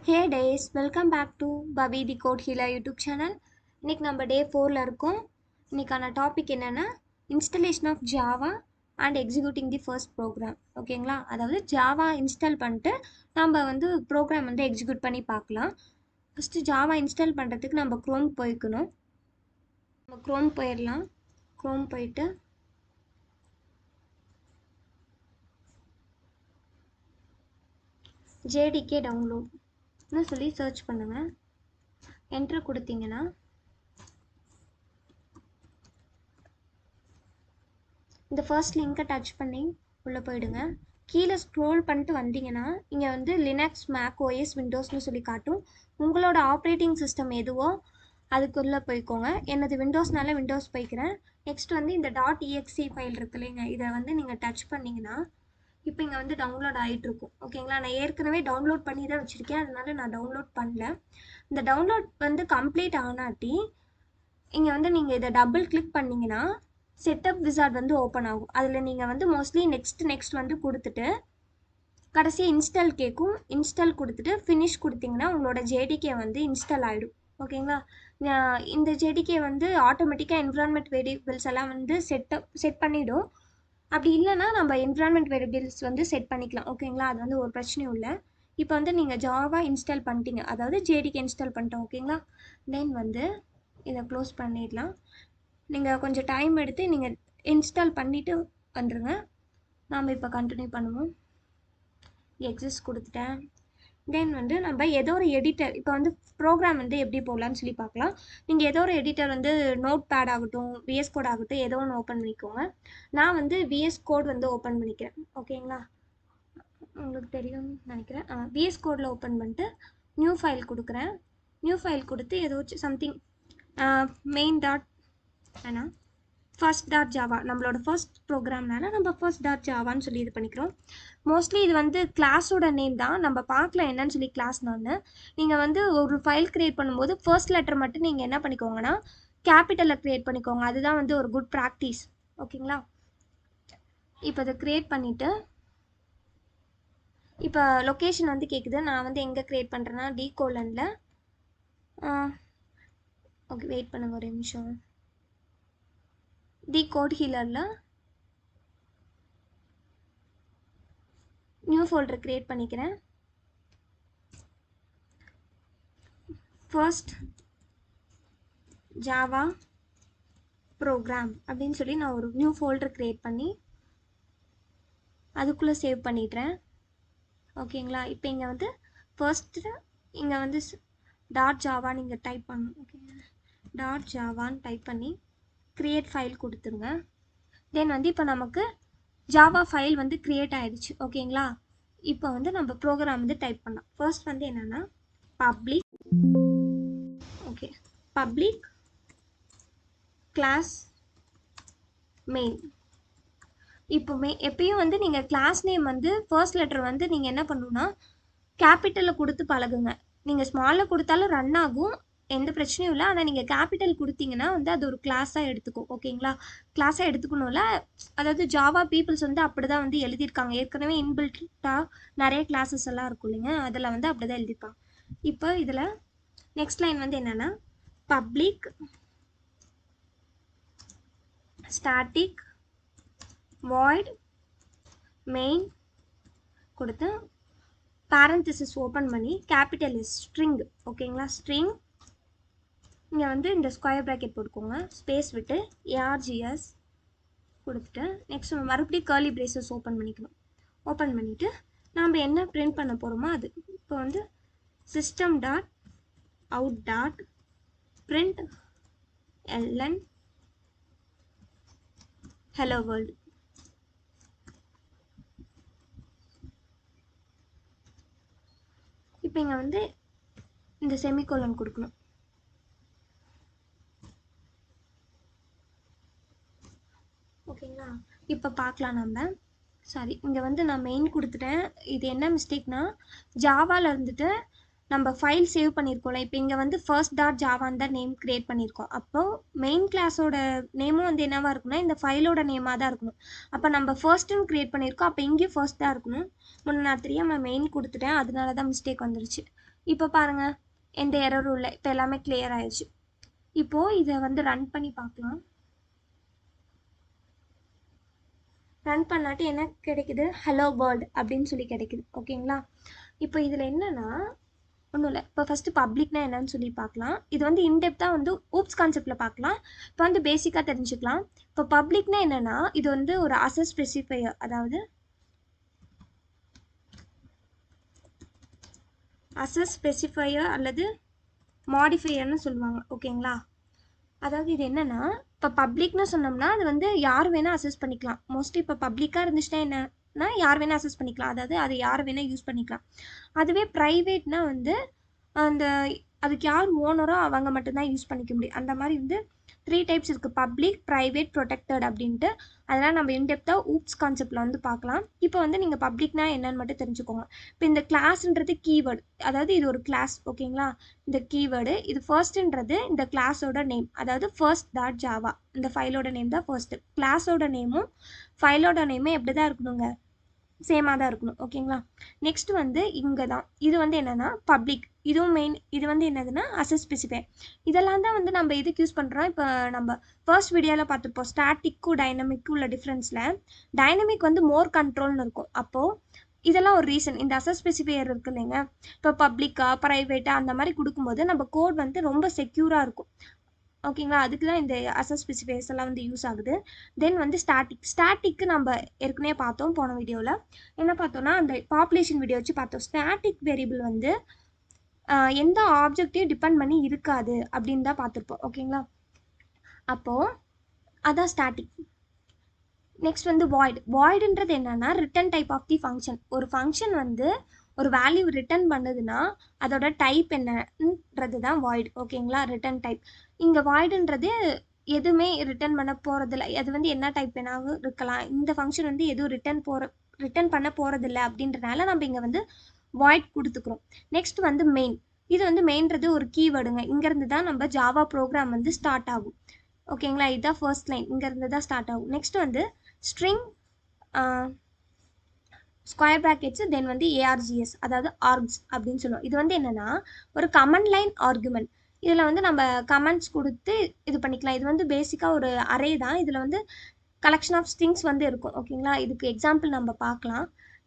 Hey days, welcome back to Bobby the Code Healer YouTube channel. இன்னைக்கு நம்ம டே 4ல இருக்கோம். இன்னைக்கான டாபிக் என்னன்னா installation of Java and executing the first program. ஓகேங்களா? அதாவது ஜாவா இன்ஸ்டால் பண்ணிட்டு நம்ம வந்து ப்ரோக்ராம் வந்து எக்ஸிக்யூட் பண்ணி பார்க்கலாம். ஃபஸ்ட்டு ஜாவா இன்ஸ்டால் பண்ணுறதுக்கு நம்ம க்ரோம் போய்க்கணும். நம்ம க்ரோம் போயிடலாம். க்ரோம் போயிட்டு ஜேடிகே டவுன்லோட்னு சொல்லி சர்ச் பண்ணுங்கள். என்டர் கொடுத்தீங்கன்னா இந்த ஃபர்ஸ்ட் லிங்கை டச் பண்ணி உள்ளே போயிடுங்க. கீழே ஸ்க்ரோல் பண்ணிட்டு வந்தீங்கன்னா இங்கே வந்து லினக்ஸ், மேக் ஓஎஸ், விண்டோஸ்னு சொல்லி காட்டும். உங்களோட ஆப்ரேட்டிங் சிஸ்டம் எதுவோ அதுக்குள்ளே போய்க்கோங்க. எனது விண்டோஸ்னால விண்டோஸ் போய்க்கிறேன். நெக்ஸ்ட் வந்து இந்த .exe ஃபைல் இருக்கு இல்லைங்க, இதை வந்து நீங்கள் டச் பண்ணிங்கன்னா இப்போ இங்கே வந்து டவுன்லோட் ஆகிட்டு இருக்கும். ஓகேங்களா? நான் ஏற்கனவே டவுன்லோட் பண்ணி தான் வச்சுருக்கேன், அதனால நான் டவுன்லோட் பண்ணல. இந்த டவுன்லோட் வந்து கம்ப்ளீட் ஆனாட்டி இங்கே வந்து நீங்கள் இதை டபுள் கிளிக் பண்ணிங்கன்னா செட்டப் விசார்ட் வந்து ஓப்பன் ஆகும். அதில் நீங்கள் வந்து மோஸ்ட்லி நெக்ஸ்ட் வந்து கொடுத்துட்டு கடைசியாக இன்ஸ்டால் கேட்கும். இன்ஸ்டால் கொடுத்துட்டு ஃபினிஷ் கொடுத்தீங்கன்னா உங்களோட ஜேடிகே வந்து இன்ஸ்டால் ஆகிடும். ஓகேங்களா? இந்த ஜேடிகே வந்து ஆட்டோமேட்டிக்காக என்விரான்மெண்ட் வேரியபிள்ஸ் எல்லாம் வந்து செட் பண்ணிவிடும். அப்படி இல்லைன்னா நம்ம என்விரான்மெண்ட் வேரியபிள்ஸ் வந்து செட் பண்ணிக்கலாம். ஓகேங்களா? அது வந்து ஒரு பிரச்சனையும் இல்லை. இப்போ வந்து நீங்கள் ஜாவா இன்ஸ்டால் பண்ணிட்டீங்க, அதாவது ஜேடிகே இன்ஸ்டால் பண்ணிட்டோம். ஓகேங்களா? தென் வந்து இதை க்ளோஸ் பண்ணிடலாம். நீங்கள் கொஞ்சம் டைம் எடுத்து நீங்கள் இன்ஸ்டால் பண்ணிவிட்டு வந்துடுங்க. நாம் இப்போ கண்டினியூ பண்ணுவோம். எக்ஸிஸ்ட் கொடுத்துட்டேன். தென் வந்து நம்ம ஏதோ ஒரு எடிட்டர், இப்போ வந்து ப்ரோக்ராம் வந்து எப்படி போடலான்னு சொல்லி பார்க்கலாம். நீங்கள் ஏதோ ஒரு எடிட்டர் வந்து நோட் பேட் ஆகட்டும், விஎஸ் கோட் ஆகட்டும், ஏதோ ஒன்று ஓப்பன் பண்ணிக்கோங்க. நான் வந்து விஎஸ் கோட் வந்து ஓப்பன் பண்ணிக்கிறேன். ஓகேங்களா? உங்களுக்கு தெரியும்னு நினைக்கிறேன். விஎஸ் கோடில் ஓப்பன் பண்ணிட்டு நியூ ஃபைல் கொடுக்குறேன். நியூ ஃபைல் கொடுத்து ஏதோ சம்திங் மெயின் டாட் ஆனால் ஃபர்ஸ்ட் டாட் ஜாவா, நம்மளோட ஃபர்ஸ்ட் ப்ரோக்ராம்னால நம்ம ஃபர்ஸ்ட் டாட் ஜாவான்னு சொல்லி இது பண்ணிக்கிறோம். மோஸ்ட்லி இது வந்து கிளாஸோட நேம் தான். நம்ம பார்க்கல என்னன்னு சொல்லி கிளாஸ்னான்னு. நீங்கள் வந்து ஒரு ஃபைல் க்ரியேட் பண்ணும்போது ஃபர்ஸ்ட் லெட்டர் மட்டும் நீங்கள் என்ன பண்ணிக்கோங்கன்னா கேபிட்டலில் க்ரியேட் பண்ணிக்கோங்க. அதுதான் வந்து ஒரு குட் ப்ராக்டிஸ். ஓகேங்களா? இப்போ அதை க்ரியேட் பண்ணிவிட்டு இப்போ லொக்கேஷன் வந்து கேட்குது. நான் வந்து எங்கே க்ரியேட் பண்ணுறேன்னா D:\. ஓகே, வெயிட் பண்ணுங்கள் ஒரு நிமிஷம். தி கோட் ஹீலரில் நியூ ஃபோல்டர் க்ரியேட் பண்ணிக்கிறேன். ஃபர்ஸ்ட் ஜாவா ப்ரோக்ராம் அப்படின்னு சொல்லி நான் ஒரு நியூ ஃபோல்டர் க்ரியேட் பண்ணி அதுக்குள்ளே சேவ் பண்ணிடுறேன். ஓகேங்களா? இப்போ இங்கே வந்து ஃபர்ஸ்ட்டு இங்கே வந்து டாட் ஜாவா நீங்கள் டைப் பண்ணணும். ஓகே, டாட் ஜாவான்னு டைப் பண்ணி க்ரியேட் ஃபைல் கொடுத்துருங்க. தென் வந்து இப்போ நமக்கு ஜாவா ஃபைல் வந்து க்ரியேட் ஆகிடுச்சு. ஓகேங்களா? இப்போ வந்து நம்ம ப்ரோக்ராம் வந்து டைப் பண்ணலாம். ஃபர்ஸ்ட் வந்து என்னென்னா public, okay, public class main. இப்போ எப்பயும் வந்து நீங்கள் கிளாஸ் நேம் வந்து ஃபர்ஸ்ட் லெட்டர் வந்து நீங்கள் என்ன பண்ணணும்னா கேபிட்டலில் கொடுத்து பழகுங்க. நீங்கள் ஸ்மாலில் கொடுத்தாலும் ரன் ஆகும், எந்த பிரச்சனையும் இல்லை. ஆனால் நீங்கள் கேபிட்டல் கொடுத்தீங்கன்னா வந்து அது ஒரு கிளாஸாக எடுத்துக்கும். ஓகேங்களா? கிளாஸாக எடுத்துக்கணும்ல. அதாவது ஜாவா பீப்புள்ஸ் வந்து அப்படி தான் வந்து எழுதியிருக்காங்க. ஏற்கனவே இன்பில்ட்டாக நிறைய கிளாஸஸ் எல்லாம் இருக்கும் இல்லைங்க, அதில் வந்து அப்படி தான் எழுதியிருக்காங்க. இப்போ இதில் நெக்ஸ்ட் லைன் வந்து என்னென்னா பப்ளிக் ஸ்டாட்டிக் void main கொடுத்து parenthesis ஓப்பன் பண்ணி கேபிட்டல் எஸ் ஸ்ட்ரிங். ஓகேங்களா? ஸ்ட்ரிங் இங்கே வந்து இந்த ஸ்கொயர் ப்ராக்கெட் போட்டுக்கோங்க, ஸ்பேஸ் விட்டு args கொடுத்துட்டு நெக்ஸ்ட் மறுபடியும் கர்லி பிரேசஸ் ஓப்பன் பண்ணிக்கணும். ஓப்பன் பண்ணிவிட்டு நாம் என்ன பிரிண்ட் பண்ண போகிறோமோ அது. இப்போ வந்து system dot out dot print ln hello world. இப்போ இங்கே வந்து இந்த செமிகோலன் கொடுக்கணும். ஓகேங்களா? இப்போ பார்க்கலாம் நம்ம. சாரி, இங்கே வந்து நான் மெயின் கொடுத்துட்டேன். இது என்ன மிஸ்டேக்னா ஜாவாவில் இருந்துட்டு நம்ம ஃபைல் சேவ் பண்ணியிருக்கோம்ல, இப்போ இங்கே வந்து ஃபர்ஸ்ட் டாட் ஜாவான்னு தான் நேம் க்ரியேட் பண்ணியிருக்கோம். அப்போது மெயின் கிளாஸோட நேமும் வந்து என்னவாக இருக்குன்னா இந்த ஃபைலோட நேமாக தான் இருக்கணும். அப்போ நம்ம ஃபர்ஸ்ட்டுன்னு க்ரியேட் பண்ணியிருக்கோம், அப்போ இங்கேயும் ஃபர்ஸ்ட் தான் இருக்கணும். முன்னே நான் தெரியாமல் மெயின் கொடுத்துட்டேன், அதனால தான் மிஸ்டேக் வந்துருச்சு. இப்போ பாருங்க எந்த எரரும் இல்லை. இப்போ எல்லாமே கிளியர் ஆயிடுச்சு. இப்போது இதை வந்து ரன் பண்ணி பார்க்கலாம். ரன் பண்ணாட்டி என்ன கிடைக்குது? ஹலோ வேர்ல்டு அப்படின்னு சொல்லி கிடைக்குது. ஓகேங்களா? இப்போ இதில் என்னன்னா ஒன்றும் இல்லை. இப்போ ஃபஸ்ட்டு பப்ளிக்னா என்னன்னு சொல்லி பார்க்கலாம். இது வந்து இன்டெப்த்தாக வந்து ஊப்ஸ் கான்செப்டில் பார்க்கலாம். இப்போ வந்து பேசிக்காக தெரிஞ்சுக்கலாம். இப்போ பப்ளிக்னா என்னென்னா இது வந்து ஒரு அசஸ் ஸ்பெசிஃபையர், அதாவது அசஸ் ஸ்பெசிஃபையர் அல்லது மாடிஃபையர்னு சொல்லுவாங்க. ஓகேங்களா? அதாவது இது என்னென்னா இப்போ பப்ளிக்னு சொன்னோம்னா அது வந்து யார் வேணால் அசஸ் பண்ணிக்கலாம். மோஸ்ட்லி இப்போ பப்ளிக்காக இருந்துச்சுன்னா என்னன்னா யார் வேணால் அசஸ் பண்ணிக்கலாம். அதாவது அது யார் வேணால் யூஸ் பண்ணிக்கலாம். அதுவே ப்ரைவேட்னா வந்து அந்த அதுக்கு யார் ஓனரோ அவங்க மட்டும்தான் யூஸ் பண்ணிக்க முடியும். அந்த மாதிரி வந்து 3 டைப்ஸ் இருக்குது: பப்ளிக், ப்ரைவேட், ப்ரொடெக்டட் அப்படின்ட்டு. அதெல்லாம் நம்ம இன்டெப்த்தாக ஊப்ஸ் கான்செப்டில் வந்து பார்க்கலாம். இப்போ வந்து நீங்கள் பப்ளிக்னா என்னன்னு மட்டும் தெரிஞ்சுக்கோங்க. இப்போ இந்த கிளாஸ்ன்றது கீவேர்டு, அதாவது இது ஒரு கிளாஸ். ஓகேங்களா? இந்த கீவேர்டு இது ஃபர்ஸ்ட்ன்றது இந்த கிளாஸோட நேம், அதாவது first.java. இந்த ஃபைலோட நேம் தான் ஃபர்ஸ்ட். கிளாஸோட நேமும் ஃபைலோட நேமும் எப்படி தான் இருக்கணுங்க? சேமாக தான் இருக்கணும். ஓகேங்களா? நெக்ஸ்ட் வந்து இங்கே தான் இது வந்து என்னென்னா பப்ளிக். இதுவும் மெயின். இது வந்து என்னதுன்னா அசஸ் ஸ்பெசிஃபையர். இதெல்லாம் தான் வந்து நம்ம எதுக்கு யூஸ் பண்ணுறோம்? இப்போ நம்ம ஃபர்ஸ்ட் வீடியோவில் பார்த்துருப்போம் ஸ்டாட்டிக்கும் டைனமிக்கும் உள்ள டிஃப்ரென்ஸில். டைனமிக் வந்து மோர் கண்ட்ரோல்னு இருக்கும். அப்போது இதெல்லாம் ஒரு ரீசன். இந்த அசஸ் ஸ்பெசிஃபையர் இருக்கு இல்லைங்க, இப்போ பப்ளிக்காக ப்ரைவேட்டாக அந்த மாதிரி கொடுக்கும்போது நம்ம கோட் வந்து ரொம்ப செக்யூராக இருக்கும். ஓகேங்களா? அதுக்கு தான் இந்த அசஸ் ஸ்பெசிஃபையர்ஸ் எல்லாம் வந்து யூஸ் ஆகுது. தென் வந்து ஸ்டாட்டிக்கு நம்ம ஏற்கனவே பார்த்தோம் போன வீடியோவில். என்ன பார்த்தோம்னா அந்த பாப்புலேஷன் வீடியோ வச்சு பார்த்தோம். ஸ்டாட்டிக் வேரியபிள் வந்து எந்த ஆப்ஜெக்டையும் டிபெண்ட் பண்ணி இருக்காது அப்படின்னு தான் பார்த்துருப்போம். ஓகேங்களா? அப்போது அதான் ஸ்டாட்டிக். நெக்ஸ்ட் வந்து வாய்டுன்றது என்னன்னா return type of the function. ஒரு ஃபங்க்ஷன் வந்து ஒரு வேல்யூ ரிட்டர்ன் பண்ணுதுன்னா அதோட டைப் என்னன்றது தான் வாய்டு. ஓகேங்களா? Return type. இங்கே வாய்டுன்றது எதுவுமே ரிட்டர்ன் பண்ண போகிறதில்ல. அது வந்து என்ன டைப் வேணாலும் இருக்கலாம். இந்த ஃபங்க்ஷன் வந்து எதுவும் ரிட்டர்ன் பண்ண போகிறதில்ல அப்படின்றனால நம்ம இங்கே வந்து வாய்ட் கொடுத்துக்கிறோம். நெக்ஸ்ட் வந்து மெயின். இது வந்து மெயின்றது ஒரு கீவேர்டுங்க. இங்கேருந்து தான் நம்ம ஜாவா ப்ரோக்ராம் வந்து ஸ்டார்ட் ஆகும். ஓகேங்களா? இதுதான் ஃபர்ஸ்ட் லைன். இங்கேருந்து தான் ஸ்டார்ட் ஆகும். நெக்ஸ்ட் வந்து ஸ்ட்ரிங் ஸ்கொயர் ப்ராக்கெட்ஸ், தென் வந்து ARGS, அதாவது ஆர்க்ஸ் அப்படின்னு சொல்லுவோம். இது வந்து என்னென்னா ஒரு கமெண்ட் லைன் ஆர்குமெண்ட். இதில் வந்து நம்ம கமெண்ட்ஸ் கொடுத்து இது பண்ணிக்கலாம். இது வந்து பேசிக்காக ஒரு அரே தான். இதில் வந்து கலெக்ஷன் ஆஃப் ஸ்ட்ரிங்ஸ் வந்து இருக்கும். ஓகேங்களா? இதுக்கு எக்ஸாம்பிள் நம்ம பார்க்கலாம்.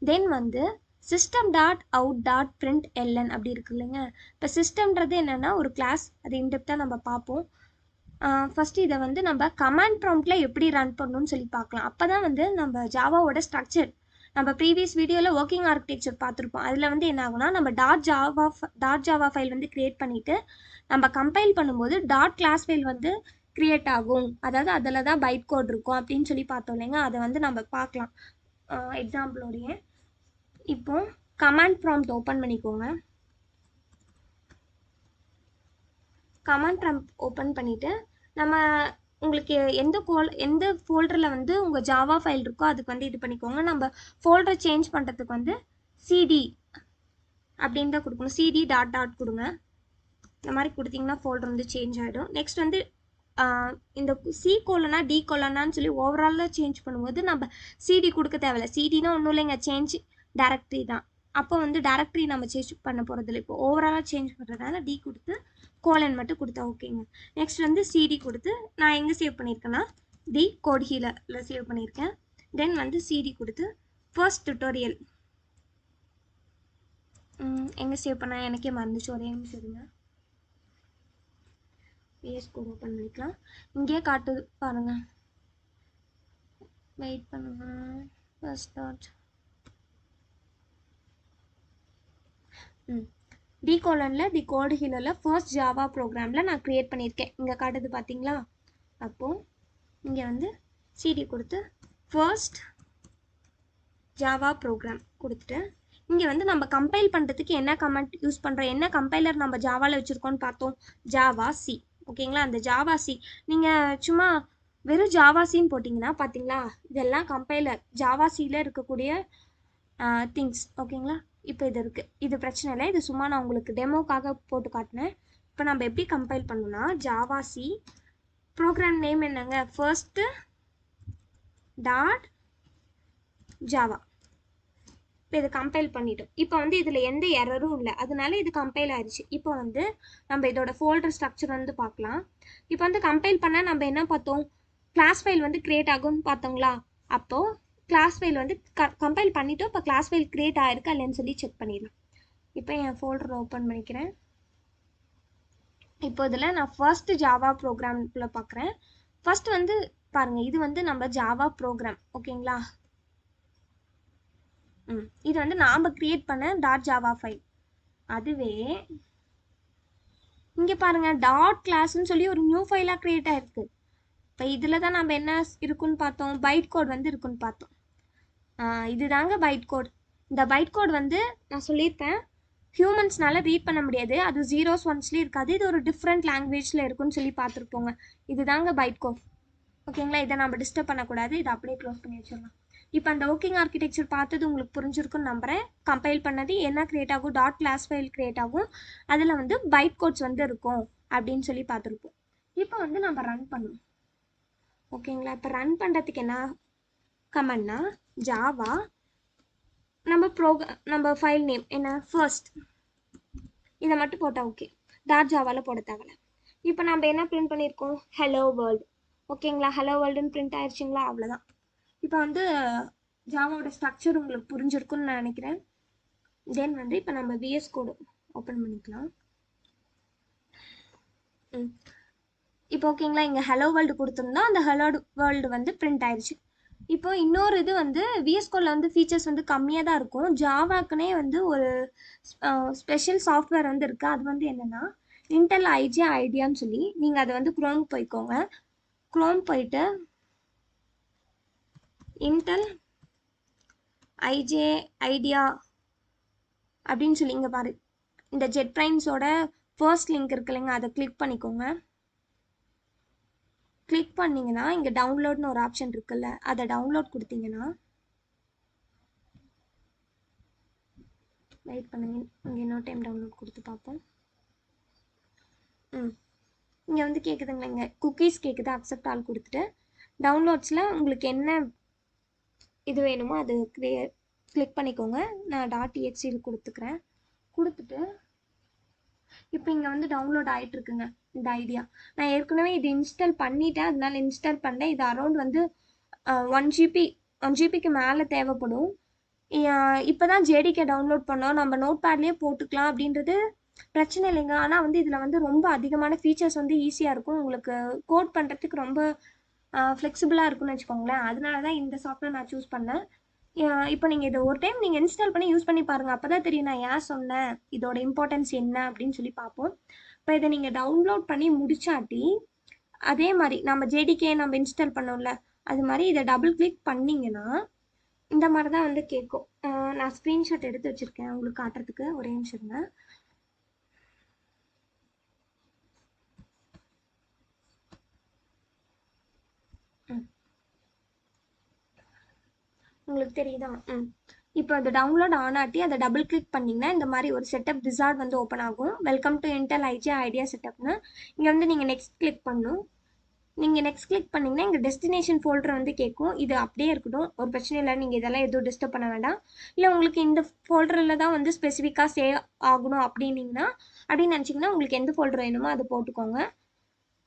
தென் வந்து system.out.println அப்படி இருக்கு இல்லைங்க. இப்போ சிஸ்டம்ன்றது என்னென்னா ஒரு கிளாஸ். அது இன்டெப்த்தாக நம்ம பார்ப்போம். ஃபஸ்ட்டு இதை வந்து நம்ம கமாண்ட் ப்ராம்ப்டில் எப்படி ரன் பண்ணணும்னு சொல்லி பார்க்கலாம். அப்போ தான் வந்து நம்ம ஜாவாவோட ஸ்ட்ரக்சர், நம்ம ப்ரீவியஸ் வீடியோவில் ஒர்க்கிங் ஆர்கிடெக்சர் பார்த்துருப்போம். அதில் வந்து என்ன ஆகுனா நம்ம டாட் ஜாவா ஃபைல் வந்து க்ரியேட் பண்ணிவிட்டு நம்ம கம்பைல் பண்ணும்போது .class ஃபைல் வந்து க்ரியேட் ஆகும். அதாவது அதில் தான் பைட் கோட் இருக்கும் அப்படின்னு சொல்லி பார்த்தோம் இல்லைங்க. அதை வந்து நம்ம பார்க்கலாம் எக்ஸாம்பிளோடைய. இப்போ கமாண்ட் ப்ராம்ப்ட் ஓப்பன் பண்ணிக்கோங்க. கமாண்ட் ப்ராம்ப்ட் ஓப்பன் பண்ணிவிட்டு நம்ம உங்களுக்கு எந்த ஃபோல்டரில் வந்து உங்கள் ஜாவா ஃபைல் இருக்கோ அதுக்கு வந்து இது பண்ணிக்கோங்க. நம்ம ஃபோல்டரை சேஞ்ச் பண்ணுறதுக்கு வந்து சிடி அப்படின்னு தான் கொடுக்கணும். சிடி டாட் கொடுங்க. இந்த மாதிரி கொடுத்தீங்கன்னா ஃபோல்டர் வந்து சேஞ்ச் ஆகிடும். நெக்ஸ்ட் வந்து இந்த சி கோலனா டி கோலனான்னு சொல்லி ஓவராலாக சேஞ்ச் பண்ணும்போது நம்ம சிடி கொடுக்க தேவையில்லை. சிடினா ஒன்றும் இல்லைங்க, சேஞ்ச் டேரக்டரி தான். அப்போ வந்து டேரக்டரி நம்ம சேஞ்ச் பண்ண போகிறதில்ல. இப்போ ஓவராலாக சேஞ்ச் பண்ணுறதுனால டி கொடுத்து கோலன் மட்டும் கொடுத்தா ஓகேங்க. நெக்ஸ்ட் வந்து சிடி கொடுத்து நான் எங்கே சேவ் பண்ணியிருக்கேன்னா தி கோட் ஹீலரில் சேவ் பண்ணியிருக்கேன். தென் வந்து சிடி கொடுத்து ஃபர்ஸ்ட் டுட்டோரியல் எங்கே சேவ் பண்ண எனக்கே மறந்துச்சு. ஒரே நிமிஷம் இருங்க. VS கோட் ஓப்பன் பண்ணிக்கலாம். இங்கே காட்டுது பாருங்க. வெயிட் பண்ணுங்க. ஃபர்ஸ்ட் டாட் டி கோலனில் தி கோட் ஹீலரில் ஃபர்ஸ்ட் ஜாவா ப்ரோக்ராமில் நான் க்ரியேட் பண்ணியிருக்கேன். இங்கே காட்டுது பார்த்தீங்களா? அப்போது இங்கே வந்து சிடி கொடுத்து ஃபர்ஸ்ட் ஜாவா ப்ரோக்ராம் கொடுத்துட்டு இங்கே வந்து நம்ம கம்பைல் பண்ணுறதுக்கு என்ன கமெண்ட் யூஸ் பண்ணுறோம், என்ன கம்பைலர் நம்ம ஜாவாவில் வச்சுருக்கோன்னு பார்த்தோம், ஜாவா சி. ஓகேங்களா? அந்த ஜாவா சி நீங்கள் சும்மா வெறும் ஜாவா சின்னு போட்டிங்கன்னா பார்த்தீங்களா இதெல்லாம் கம்பைலர் ஜாவா சியில் இருக்கக்கூடிய திங்ஸ். ஓகேங்களா? இப்போ இது இருக்குது, இது பிரச்சனை இல்லை. இது சும்மா நான் உங்களுக்கு டெமோக்காக போட்டு காட்டினேன். இப்போ நம்ம எப்படி கம்பைல் பண்ணணும்னா ஜாவா சி ப்ரோக்ராம் நேம் என்னங்க, ஃபர்ஸ்ட்டு டாட் ஜாவா. இப்போ இதை கம்பைல் பண்ணிட்டோம். இப்போ வந்து இதில் எந்த எரரும் இல்லை, அதனால இது கம்பைல் ஆயிடுச்சு. இப்போ வந்து நம்ம இதோட ஃபோல்டர் ஸ்ட்ரக்சர் வந்து பார்க்கலாம். இப்போ வந்து கம்பைல் பண்ண நம்ம என்ன பார்த்தோம், கிளாஸ் ஃபைல் வந்து கிரியேட் ஆகும்னு பார்த்தோங்களா. அப்போது கிளாஸ் ஃபைல் வந்து கம்பைல் பண்ணிட்டோம். இப்போ கிளாஸ் ஃபைல் கிரியேட் ஆயிருக்கா இல்லைன்னு சொல்லி செக் பண்ணிடலாம். இப்போ என் ஃபோல்டர் ஓப்பன் பண்ணிக்கிறேன். இப்போ இதில் நான் ஃபர்ஸ்ட் ஜாவா ப்ரோக்ராம்குள்ளே பார்க்குறேன். ஃபர்ஸ்ட் வந்து பாருங்க, இது வந்து நம்ம ஜாவா ப்ரோக்ராம், ஓகேங்களா. இது வந்து நாம கிரியேட் பண்ண டாட் ஜாவா ஃபைல். அதுவே இங்க பாருங்க, டாட் கிளாஸ்ன்னு சொல்லி ஒரு நியூ ஃபைலா கிரியேட் ஆயிருக்கு. இப்போ இதில் தான் நம்ம என்ன இருக்குன்னு பார்த்தோம், பைட் கோட் வந்து இருக்குன்னு பார்த்தோம். இதுதாங்க பைட் கோட். இந்த பைட் கோட் வந்து நான் சொல்லியிருப்பேன், ஹியூமன்ஸ்னால ரீட் பண்ண முடியாது, அது ஜீரோஸ் ஒன்ஸ்லேயும் இருக்காது, இது ஒரு டிஃப்ரெண்ட் லாங்குவேஜில் இருக்குன்னு சொல்லி பார்த்துருப்போங்க. இதுதாங்க பைட் கோட், ஓகேங்களா. இதை நம்ம டிஸ்டர்ப் பண்ணக்கூடாது, இதை அப்படியே க்ளோஸ் பண்ணி வச்சிடலாம். இப்போ அந்த ஒர்க்கிங் ஆர்கிடெக்சர் பார்த்தது உங்களுக்கு புரிஞ்சிருக்குன்னு நம்புறேன். கம்பைல் பண்ணது என்ன கிரியேட் ஆகும், டாட் கிளாஸ் ஃபைல் கிரியேட் ஆகும், அதில் வந்து பைட் கோட்ஸ் வந்து இருக்கும் அப்படின்னு சொல்லி பார்த்துருப்போம். இப்போ வந்து நம்ம ரன் பண்ணுவோம், ஓகேங்களா. இப்போ ரன் பண்ணுறதுக்கு என்ன கமெண்ட்னா, ஜாவா நம்ம ஃபைல் நேம் என்ன ஃபர்ஸ்ட், இதை மட்டும் போட்டால் ஓகே, டாட் ஜாவாவில் போட தேவையில்ல. இப்போ நம்ம என்ன பிரிண்ட் பண்ணியிருக்கோம், ஹலோ வேர்ல்டு, ஓகேங்களா. ஹலோ வேர்ல்டுன்னு பிரிண்ட் ஆயிடுச்சுங்களா, அவ்வளோதான். இப்போ வந்து ஜாவாவோட ஸ்ட்ரக்சர் உங்களுக்கு புரிஞ்சிருக்குன்னு நான் நினைக்கிறேன். தென் வந்து இப்போ நம்ம விஎஸ் கோடு ஓப்பன் பண்ணிக்கலாம். இப்போ ஓகேங்களா, இங்கே ஹலோ வேர்ல்டு கொடுத்துருந்தோம், அந்த ஹலோ வேர்ல்டு வந்து பிரிண்ட் ஆயிடுச்சு. இப்போ இன்னொரு இது வந்து விஎஸ் கோடில் வந்து ஃபீச்சர்ஸ் வந்து கம்மியாக தான் இருக்கும். ஜாவாக்குனே வந்து ஒரு ஸ்பெஷல் சாஃப்ட்வேர் வந்து இருக்குது. அது வந்து என்னென்னா இன்டெல் ஐஜே ஐடியான்னு சொல்லி, நீங்கள் அதை வந்து குரோம் போய்க்கோங்க. குரோம் போயிட்டு இன்டெல் ஐஜே ஐடியா அப்படின்னு சொல்லி இங்கே பாரு, இந்த ஜெட் பிரைன்ஸோட ஃபர்ஸ்ட் லிங்க் இருக்கு இல்லைங்க, அதை கிளிக் பண்ணிக்கோங்க. கிளிக் பண்ணிங்கன்னா இங்கே டவுன்லோட்னு ஒரு ஆப்ஷன் இருக்குல்ல, அதை டவுன்லோட் கொடுத்தீங்கன்னா, வெயிட் பண்ணுங்க, இங்கே இன்னொரு டைம் டவுன்லோட் கொடுத்து பார்ப்போம். இங்கே வந்து கேட்குதுங்களா, இங்கே குக்கீஸ் கேட்குது, அக்செப்ட் ஆல் கொடுத்துட்டு டவுன்லோட்ஸில் உங்களுக்கு என்ன இது வேணுமோ அது கிளிக் பண்ணிக்கோங்க. நான் .exe கொடுத்துக்கிறேன். கொடுத்துட்டு இப்போ இங்கே வந்து டவுன்லோட் ஆகிட்டு இருக்குங்க இந்த ஐடியா. நான் ஏற்கனவே இது இன்ஸ்டால் பண்ணிட்டேன், அதனால இன்ஸ்டால் பண்ணேன். இது அரௌண்ட் வந்து 1 ஜிபிக்கு மேலே தேவைப்படும். இப்போ தான் ஜேடிகே டவுன்லோட் பண்ணோம், நம்ம நோட் பேட்லேயே போட்டுக்கலாம் அப்படின்றது பிரச்சனை இல்லைங்க. ஆனால் வந்து இதில் வந்து ரொம்ப அதிகமான ஃபீச்சர்ஸ் வந்து ஈஸியாக இருக்கும், உங்களுக்கு கோட் பண்ணுறதுக்கு ரொம்ப ஃப்ளெக்சிபிளாக இருக்குன்னு வச்சுக்கோங்களேன். அதனால தான் இந்த சாஃப்ட்வேர் நான் சூஸ் பண்ணேன். இப்போ நீங்கள் இதை ஒரு டைம் நீங்கள் இன்ஸ்டால் பண்ணி யூஸ் பண்ணி பாருங்கள், அப்போ தான் தெரியும் நான் ஏன் சொன்னேன், இதோட இம்பார்ட்டன்ஸ் என்ன அப்படின்னு சொல்லி பார்ப்போம். இப்போ இதை நீங்கள் டவுன்லோட் பண்ணி முடிச்சாட்டி அதே மாதிரி நம்ம ஜேடிகே நம்ம இன்ஸ்டால் பண்ணோம்ல, அது மாதிரி இதை டபுள் கிளிக் பண்ணிங்கன்னா இந்த மாதிரி தான் வந்து கேட்கும். நான் ஸ்க்ரீன்ஷாட் எடுத்து வச்சுருக்கேன் உங்களுக்கு காட்டுறதுக்கு, ஒரே நிமிஷம்ங்க. உங்களுக்கு தெரியுதா? இப்போ அது டவுன்லோட் ஆனாட்டி அதை டபுள் கிளிக் பண்ணிங்கன்னா இந்த மாதிரி ஒரு செட்டப் விசார்ட் வந்து ஓப்பன் ஆகும். Welcome to IntelliJ IDEA செட்டப்னு. இங்கே வந்து நீங்கள் நெக்ஸ்ட் கிளிக் பண்ணணும். நீங்கள் நெக்ஸ்ட் கிளிக் பண்ணிங்கன்னா இங்கே டெஸ்டினேஷன் ஃபோல்டர் வந்து கேட்கும். இது அப்படியே இருக்கட்டும், ஒரு பிரச்சனை இல்லை, நீங்கள் இதெல்லாம் எதுவும் டிஸ்டர்ப் பண்ண வேண்டாம். இல்லை உங்களுக்கு இந்த ஃபோல்டரில் தான் வந்து ஸ்பெசிஃபிக்காக சேவ் ஆகணும் அப்படின்னு நினச்சிங்கன்னா உங்களுக்கு எந்த ஃபோல்டர் வேணுமோ அதை போட்டுக்கோங்க.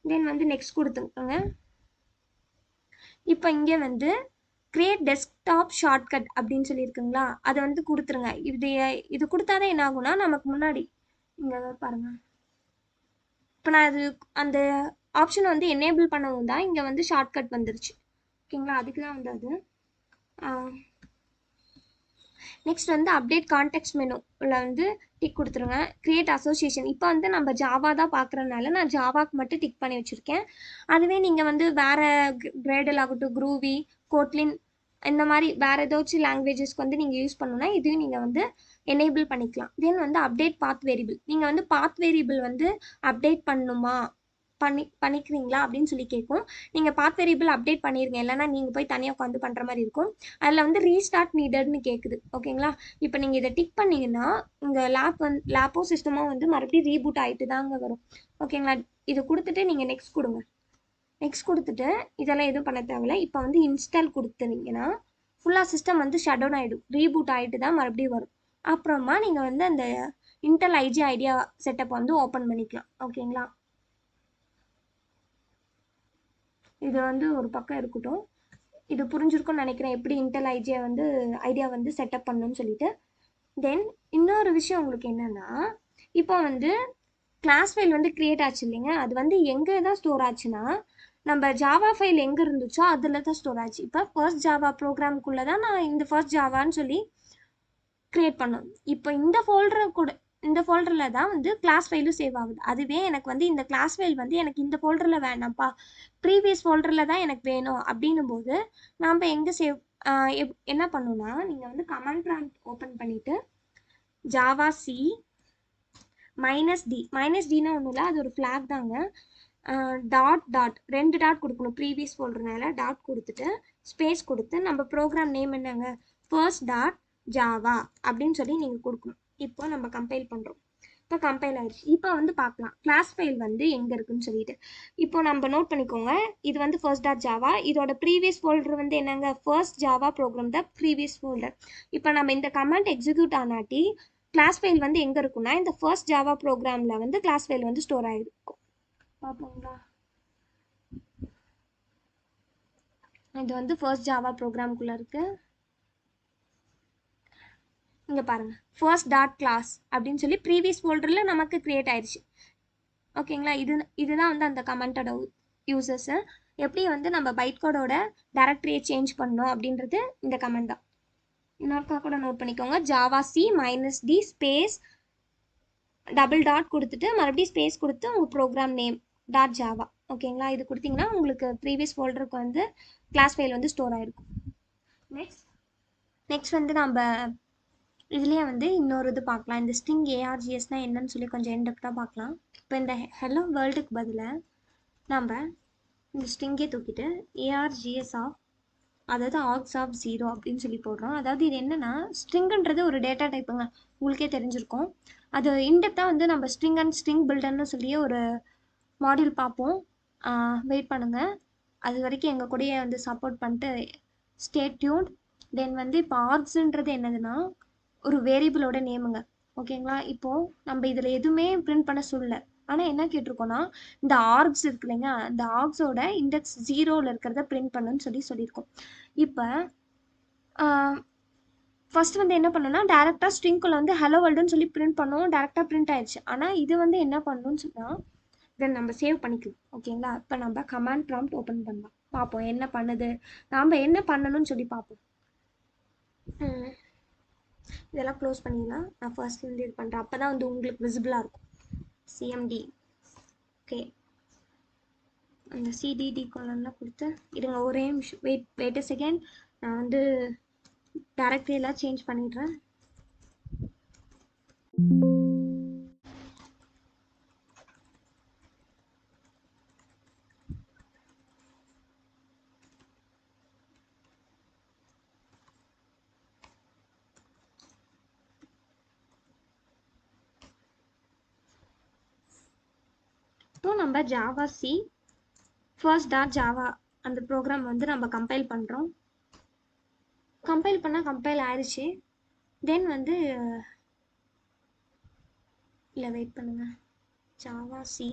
தென் வந்து நெக்ஸ்ட் கொடுத்துக்கோங்க. இப்போ இங்கே வந்து கிரியேட் டெஸ்க்டாப் ஷார்ட்கட் அப்படின்னு சொல்லியிருக்குங்களா, அதை வந்து கொடுத்துருங்க. இது கொடுத்தாதான் என்ன ஆகும்னா, நமக்கு முன்னாடி இங்கே பாருங்கள், இப்போ நான் அந்த ஆப்ஷனை வந்து எனேபிள் பண்ணவும் தான் இங்கே வந்து ஷார்ட்கட் வந்துருச்சு, ஓகேங்களா. அதுக்கு தான் வந்து அது. நெக்ஸ்ட் வந்து அப்டேட் கான்டெக்ட் மெனுவில் வந்து டிக் கொடுத்துருங்க. கிரியேட் அசோசியேஷன், இப்போ வந்து நம்ம ஜாவா தான் பார்க்குறதுனால நான் ஜாவாக்கு மட்டும் டிக் பண்ணி வச்சுருக்கேன். அதுவே நீங்கள் வந்து வேறு கிரேடல் ஆகட்டும், க்ரூவி, கோட்லின், இந்த மாதிரி வேறு ஏதாச்சும் லாங்குவேஜஸ்க்கு வந்து நீங்கள் யூஸ் பண்ணணும்னா இதையும் நீங்கள் வந்து எனேபிள் பண்ணிக்கலாம். தென் வந்து அப்டேட் பாத் வேரியபிள், நீங்கள் வந்து பாத் வேரியபிள் வந்து அப்டேட் பண்ணணுமா பண்ணிக்கிறீங்களா அப்படின்னு சொல்லி கேட்கும். நீங்கள் பாத் வேரியபிள் அப்டேட் பண்ணிடுங்க, இல்லைனா நீங்கள் போய் தனியாக உட்காந்து பண்ணுற மாதிரி இருக்கும். அதில் வந்து ரீஸ்டார்ட் நீடட்னு கேட்குது, ஓகேங்களா. இப்போ நீங்கள் இதை டிக் பண்ணிங்கன்னா உங்கள் லேப்போ சிஸ்டமோ வந்து மறுபடியும் ரீபூட் ஆகிட்டு தாங்க வரும், ஓகேங்களா. இதை கொடுத்துட்டு நீங்கள் நெக்ஸ்ட் கொடுங்க. நெக்ஸ்ட் கொடுத்துட்டு இதெல்லாம் எதுவும் பண்ண தேவையில்ல. இப்போ வந்து இன்ஸ்டால் கொடுத்துனீங்கன்னா ஃபுல்லாக சிஸ்டம் வந்து ஷட் டவுன் ஆகிடும், ரீபூட் ஆகிட்டு தான் மறுபடியும் வரும். அப்புறமா நீங்கள் வந்து அந்த இன்டெல் ஐஜி ஐடியா செட்டப் வந்து ஓப்பன் பண்ணிக்கலாம். ஓகேங்களா, இது வந்து ஒரு பக்கம் இருக்கட்டும். இது புரிஞ்சிருக்கும்னு நினைக்கிறேன், எப்படி இன்டெல் ஐடியா வந்து செட்டப் பண்ணணும்னு சொல்லிட்டு. தென் இன்னொரு விஷயம் உங்களுக்கு என்னன்னா, இப்போ வந்து கிளாஸ் ஃபைல் வந்து கிரியேட் ஆச்சு இல்லைங்க, அது வந்து எங்கே தான் ஸ்டோர் ஆச்சுன்னா, நம்ம ஜாவா ஃபைல் எங்கே இருந்துச்சோ அதில் தான் ஸ்டோர் ஆச்சு. இப்போ ஃபர்ஸ்ட் ஜாவா ப்ரோக்ராம்குள்ளே தான் நான் இந்த ஃபர்ஸ்ட் ஜாவான்னு சொல்லி கிரியேட் பண்ணோம். இப்போ இந்த ஃபோல்டரில் தான் வந்து கிளாஸ் ஃபைலும் சேவ் ஆகுது. அதுவே எனக்கு வந்து இந்த கிளாஸ் ஃபைல் வந்து எனக்கு இந்த ஃபோல்டரில் வேணாம்ப்பா, ப்ரீவியஸ் ஃபோல்டரில் தான் எனக்கு வேணும் அப்படின்னும் போது நாம் எங்கே என்ன பண்ணணும்னா, நீங்கள் வந்து கமாண்ட் ப்ராம்ப்ட் ஓப்பன் பண்ணிவிட்டு ஜாவா சி -d ஒன்றும் இல்லை, அது ஒரு ஃப்ளாக் தாங்க. டாட் 2 டாட் கொடுக்கணும், ப்ரீவியஸ் ஃபோல்டர்னால டாட் கொடுத்துட்டு ஸ்பேஸ் கொடுத்து நம்ம ப்ரோக்ராம் நேம் என்னங்க ஃபர்ஸ்ட் டாட் ஜாவா அப்படின்னு சொல்லி நீங்கள் கொடுக்கணும். இப்போ நம்ம கம்பைல் பண்ணுறோம். இப்போ கம்பைல் ஆயிடுச்சு. இப்போ வந்து பார்க்கலாம் கிளாஸ் ஃபைல் வந்து எங்கே இருக்குன்னு சொல்லிட்டு. இப்போ நம்ம நோட் பண்ணிக்கோங்க, இது வந்து ஃபர்ஸ்ட் டாட் ஜாவா, இதோட ப்ரீவியஸ் ஃபோல்டர் வந்து என்னங்க ஃபர்ஸ்ட் ஜாவா ப்ரோக்ராம் தான் ப்ரீவியஸ் ஃபோல்டர். இப்போ நம்ம இந்த கமாண்ட் எக்ஸிக்யூட் ஆனாட்டி கிளாஸ் ஃபைல் வந்து எங்கே இருக்குன்னா இந்த ஃபர்ஸ்ட் ஜாவா ப்ரோக்ராமில் வந்து கிளாஸ் ஃபைல் வந்து ஸ்டோர் ஆகிருக்கும். பார்ப்போங்களா, இது வந்து ஃபர்ஸ்ட் ஜாவா ப்ரோக்ராம்குள்ளே இருக்குது. இங்கே பாருங்கள், ஃபர்ஸ்ட் டாட் கிளாஸ் அப்படின்னு சொல்லி ப்ரீவியஸ் ஃபோல்டரில் நமக்கு க்ரியேட் ஆயிடுச்சு. ஓகேங்களா, இதுதான் வந்து அந்த கமெண்டோட யூசர்ஸு. எப்படி வந்து நம்ம பைட் கோடோட டைரக்டரியை சேஞ்ச் பண்ணணும் அப்படின்றது இந்த கமெண்ட் தான். இன்னொருக்கா கூட நோட் பண்ணிக்கோங்க, Java C -d space double dot கொடுத்துட்டு மறுபடியும் ஸ்பேஸ் கொடுத்து உங்கள் ப்ரோக்ராம் நேம் டாட் ஜாவா. ஓகேங்களா, இது கொடுத்தீங்கன்னா உங்களுக்கு ப்ரீவியஸ் ஃபோல்டருக்கு வந்து கிளாஸ் ஃபைல் வந்து ஸ்டோர் ஆகிருக்கும். நெக்ஸ்ட் வந்து நம்ம இதுலேயே வந்து இன்னொரு இது பார்க்கலாம். இந்த ஸ்ட்ரிங் ஏஆர்ஜிஎஸ்னால் என்னன்னு சொல்லி கொஞ்சம் இன்டெப்த்தாக பார்க்கலாம். இப்போ இந்த ஹெலோ வேர்ல்டுக்கு பதிலாக நம்ம இந்த ஸ்ட்ரிங்கே தூக்கிட்டு ஏஆர்ஜிஎஸ் ஆஃப், அதாவது ஆர்க்ஸ் ஆஃப் 0 அப்படின்னு சொல்லி போடுறோம். அதாவது இது என்னென்னா, ஸ்ட்ரிங்குன்றது ஒரு டேட்டா டைப்புங்க, உங்களுக்கே தெரிஞ்சிருக்கும். அது இன்டெப்த்தாக வந்து நம்ம ஸ்ட்ரிங் அண்ட் ஸ்ட்ரிங் பில்டர்னு சொல்லி ஒரு மாடியூல் பார்ப்போம். வெயிட் பண்ணுங்கள், அது வரைக்கும் எங்கள் கூடயே வந்து சப்போர்ட் பண்ணிட்டு ஸ்டே டியூன்ட். தென் வந்து இப்போ ஆர்க்ஸுன்றது என்னதுன்னா ஒரு வேரியபிளோட நேமுங்க. ஓகேங்களா, இப்போது நம்ம இதில் எதுவுமே பிரிண்ட் பண்ண சொல்லலை, ஆனால் என்ன கேட்டிருக்கோன்னா இந்த ஆர்க்ஸ் இருக்கு இல்லைங்க, இந்த ஆர்க்ஸோட இண்டெக்ஸ் 0ல் இருக்கிறத பிரிண்ட் பண்ணுன்னு சொல்லியிருக்கோம். இப்போ ஃபர்ஸ்ட் வந்து என்ன பண்ணோம்னா டேரெக்டாக ஸ்ட்ரிங்குள்ளே வந்து ஹலோ வேர்ல்டுன்னு சொல்லி பிரிண்ட் பண்ணோம், டேரெக்டாக பிரிண்ட் ஆயிடுச்சு. ஆனால் இது வந்து என்ன பண்ணணும்னு சொன்னால் இதை நம்ம சேவ் பண்ணிக்கலாம். ஓகேங்களா, இப்போ நம்ம கமாண்ட் ப்ராம்ப்ட் ஓப்பன் பண்ணலாம், பார்ப்போம் என்ன பண்ணுது, நாம் என்ன பண்ணணும்னு சொல்லி பார்ப்போம். இதெல்லாம் க்ளோஸ் பண்ணிடலாம். நான் ஃபர்ஸ்ட்லேருந்து இது பண்ணுறேன், அப்போ தான் வந்து உங்களுக்கு விசிபிளாக இருக்கும். சிஎம்டி ஓகே, அந்த சிடிடி காலம்லாம் கொடுத்து இருங்க, ஒரே நிமிஷம் வெயிட் செகண்ட். நான் வந்து டைரக்டரியெல்லாம் சேஞ்ச் பண்ணிடுறேன். இப்போ நம்ம Java C first dot Java அந்த ப்ரோக்ராம் வந்து நம்ம கம்பைல் பண்ணுறோம். கம்பைல் பண்ணால் கம்பைல் ஆயிடுச்சு. தென் வந்து இல்லை வெயிட் பண்ணுங்க, ஜாவா சி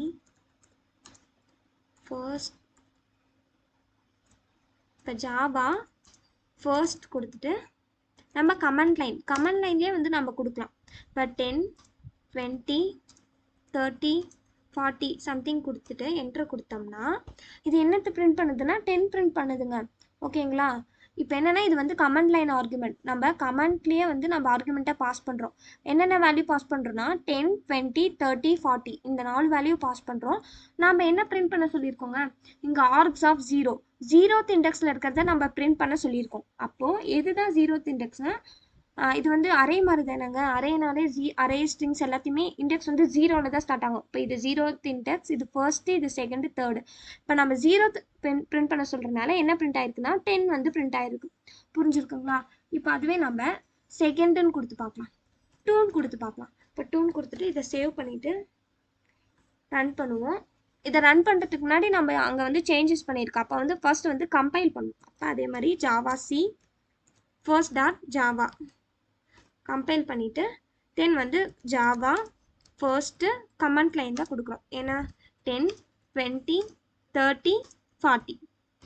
ஃபர்ஸ்ட், இப்போ ஜாவா ஃபர்ஸ்ட் கொடுத்துட்டு நம்ம கமெண்ட் லைன்லேயே வந்து நம்ம கொடுக்கலாம். இப்போ 10 20 30 40 சம்திங் கொடுத்துட்டு என்டர் கொடுத்தோம்னா இது என்னத்தை பிரிண்ட் பண்ணுதுன்னா 10 பிரிண்ட் பண்ணுதுங்க. ஓகேங்களா, இப்போ என்னென்னா இது வந்து கமெண்ட் லைன் ஆர்குமெண்ட், நம்ம கமெண்ட்லேயே வந்து நம்ம ஆர்குமெண்ட்டாக பாஸ் பண்ணுறோம். என்னென்ன வேல்யூ பாஸ் பண்ணுறோன்னா 10 20 30 40 இந்த 4 வேல்யூ பாஸ் பண்ணுறோம். நாம் என்ன பிரிண்ட் பண்ண சொல்லியிருக்கோங்க, இங்கே ஆர்க்ஸ் ஆஃப் 0th இண்டெக்ஸில் இருக்கிறத நம்ம பிரிண்ட் பண்ண சொல்லியிருக்கோம். அப்போது எதுதான் 0th இண்டெக்ஸ்னால் இது வந்து அரே மாதிரி தானேங்க, அரேனாலே அரே ஸ்ட்ரிங்ஸ் எல்லாத்தையுமே இண்டெக்ஸ் வந்து 0ல் தான் ஸ்டார்ட் ஆகும். இப்போ இது 0th இண்டெக்ஸ், இது ஃபர்ஸ்ட்டு, இது செகண்டு, தேர்டு. இப்போ நம்ம 0th பிரிண்ட் பண்ண சொல்கிறதுனால என்ன பிரிண்ட் ஆயிருக்குன்னா 10 வந்து பிரிண்ட் ஆயிருக்கு. புரிஞ்சுருக்குங்களா, இப்போ அதுவே நம்ம செகண்டுன்னு கொடுத்து பார்க்கலாம், டூன்னு கொடுத்து பார்க்கலாம். இப்போ டூன்னு கொடுத்துட்டு இதை சேவ் பண்ணிவிட்டு ரன் பண்ணுவோம். இதை ரன் பண்ணுறதுக்கு முன்னாடி நம்ம அங்கே வந்து சேஞ்சஸ் பண்ணியிருக்கோம். அப்போ வந்து ஃபர்ஸ்ட் வந்து கம்பைல் பண்ணுவோம். அப்போ அதே மாதிரி Java C first dot Java compile பண்ணிவிட்டு தென் வந்து ஜாவா ஃபர்ஸ்ட்டு கமெண்ட் லைன் தான் கொடுக்குறோம். ஏன்னா 10 20 30 40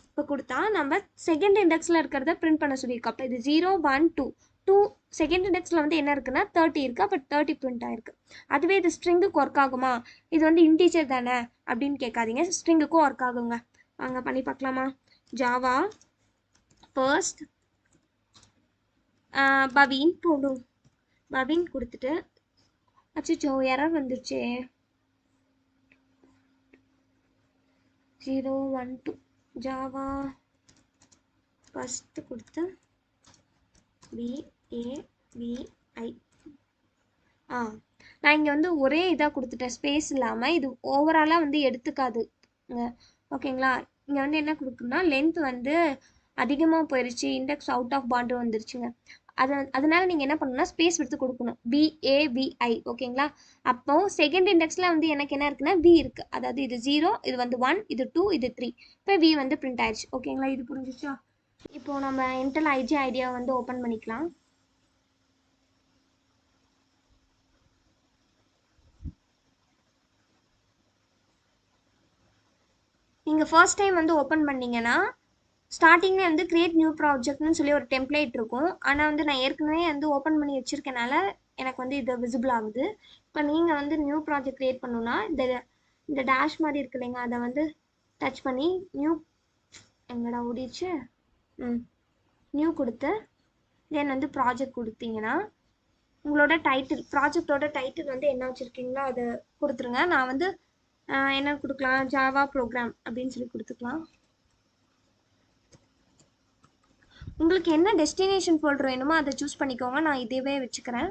இப்போ கொடுத்தா நம்ம செகண்ட் இண்டெக்ஸில் இருக்கிறத பிரிண்ட் பண்ண சொல்லியிருக்கோம். அப்போ இது 0 1 2 செகண்ட் இண்டெக்ஸில் வந்து என்ன இருக்குன்னா 30 இருக்குது. அப்போ 30 பிரிண்ட் ஆயிருக்கு. அதுவே இது ஸ்ட்ரிங்குக்கு ஒர்க் ஆகுமா, இது வந்து இன்டீஜர் தானே அப்படின்னு கேட்காதீங்க, ஸ்ட்ரிங்குக்கும் ஒர்க் ஆகுங்க. வாங்க பண்ணி பார்க்கலாமா. ஜாவா ஃபர்ஸ்ட் பவின் போடும். பவின் கொடுத்துட்டு அச்சோ எரர் வந்துருச்சே 0 1 2 ஜாவா ஃபஸ்ட்டு கொடுத்து BAVI நான் இங்கே வந்து ஒரே இதாக கொடுத்துட்டேன், ஸ்பேஸ் இல்லாமல். இது ஓவராலாக வந்து எடுத்துக்காதுங்க. ஓகேங்களா. இங்கே வந்து என்ன கொடுக்குன்னா லென்த் வந்து அதிகமாக போயிடுச்சு, இண்டெக்ஸ் அவுட் ஆஃப் பாண்டு வந்துருச்சுங்க. அதனால நீங்கள் என்ன பண்ணணும்னா ஸ்பேஸ் எடுத்து கொடுக்கணும். BAVI ஓகேங்களா. அப்போ செகண்ட் இண்டெக்ஸில் வந்து எனக்கு என்ன இருக்குன்னா V இருக்குது. அதாவது இது 0, இது வந்து 1, இது 2, இது 3. இப்போ V வந்து பிரிண்ட் ஆயிடுச்சு. ஓகேங்களா. இது புரிஞ்சிச்சா. இப்போ நம்ம இன்டெல் ஐஜி ஐடியா வந்து ஓப்பன் பண்ணிக்கலாம். நீங்கள் ஃபர்ஸ்ட் டைம் வந்து ஓப்பன் பண்ணிங்கன்னா ஸ்டார்டிங்லேயே வந்து கிரியேட் நியூ ப்ராஜெக்ட்னு சொல்லி ஒரு டெம்ப்ளேட் இருக்கும். ஆனால் வந்து நான் ஏற்கனவே வந்து ஓப்பன் பண்ணி வச்சுருக்கனால எனக்கு வந்து இது விசிபிள் ஆகுது. இப்போ நீங்கள் வந்து நியூ ப்ராஜெக்ட் க்ரியேட் பண்ணணுன்னா இந்த டேஷ் மாதிரி இருக்கு இல்லைங்க, அதை வந்து டச் பண்ணி நியூ எங்கடா ஓடிச்சு நியூ கொடுத்து தென் வந்து ப்ராஜெக்ட் கொடுத்தீங்கன்னா உங்களோட டைட்டில், ப்ராஜெக்டோட டைட்டில் வந்து என்ன வச்சுருக்கீங்களோ அதை கொடுத்துருங்க. நான் வந்து என்ன கொடுக்கலாம், ஜாவா ப்ரோக்ராம் அப்படின்னு சொல்லி கொடுத்துக்கலாம். உங்களுக்கு என்ன டெஸ்டினேஷன் ஃபோல்டர் வேணுமோ அதை சூஸ் பண்ணிக்கோங்க. நான் இதேவே வச்சுக்கிறேன்.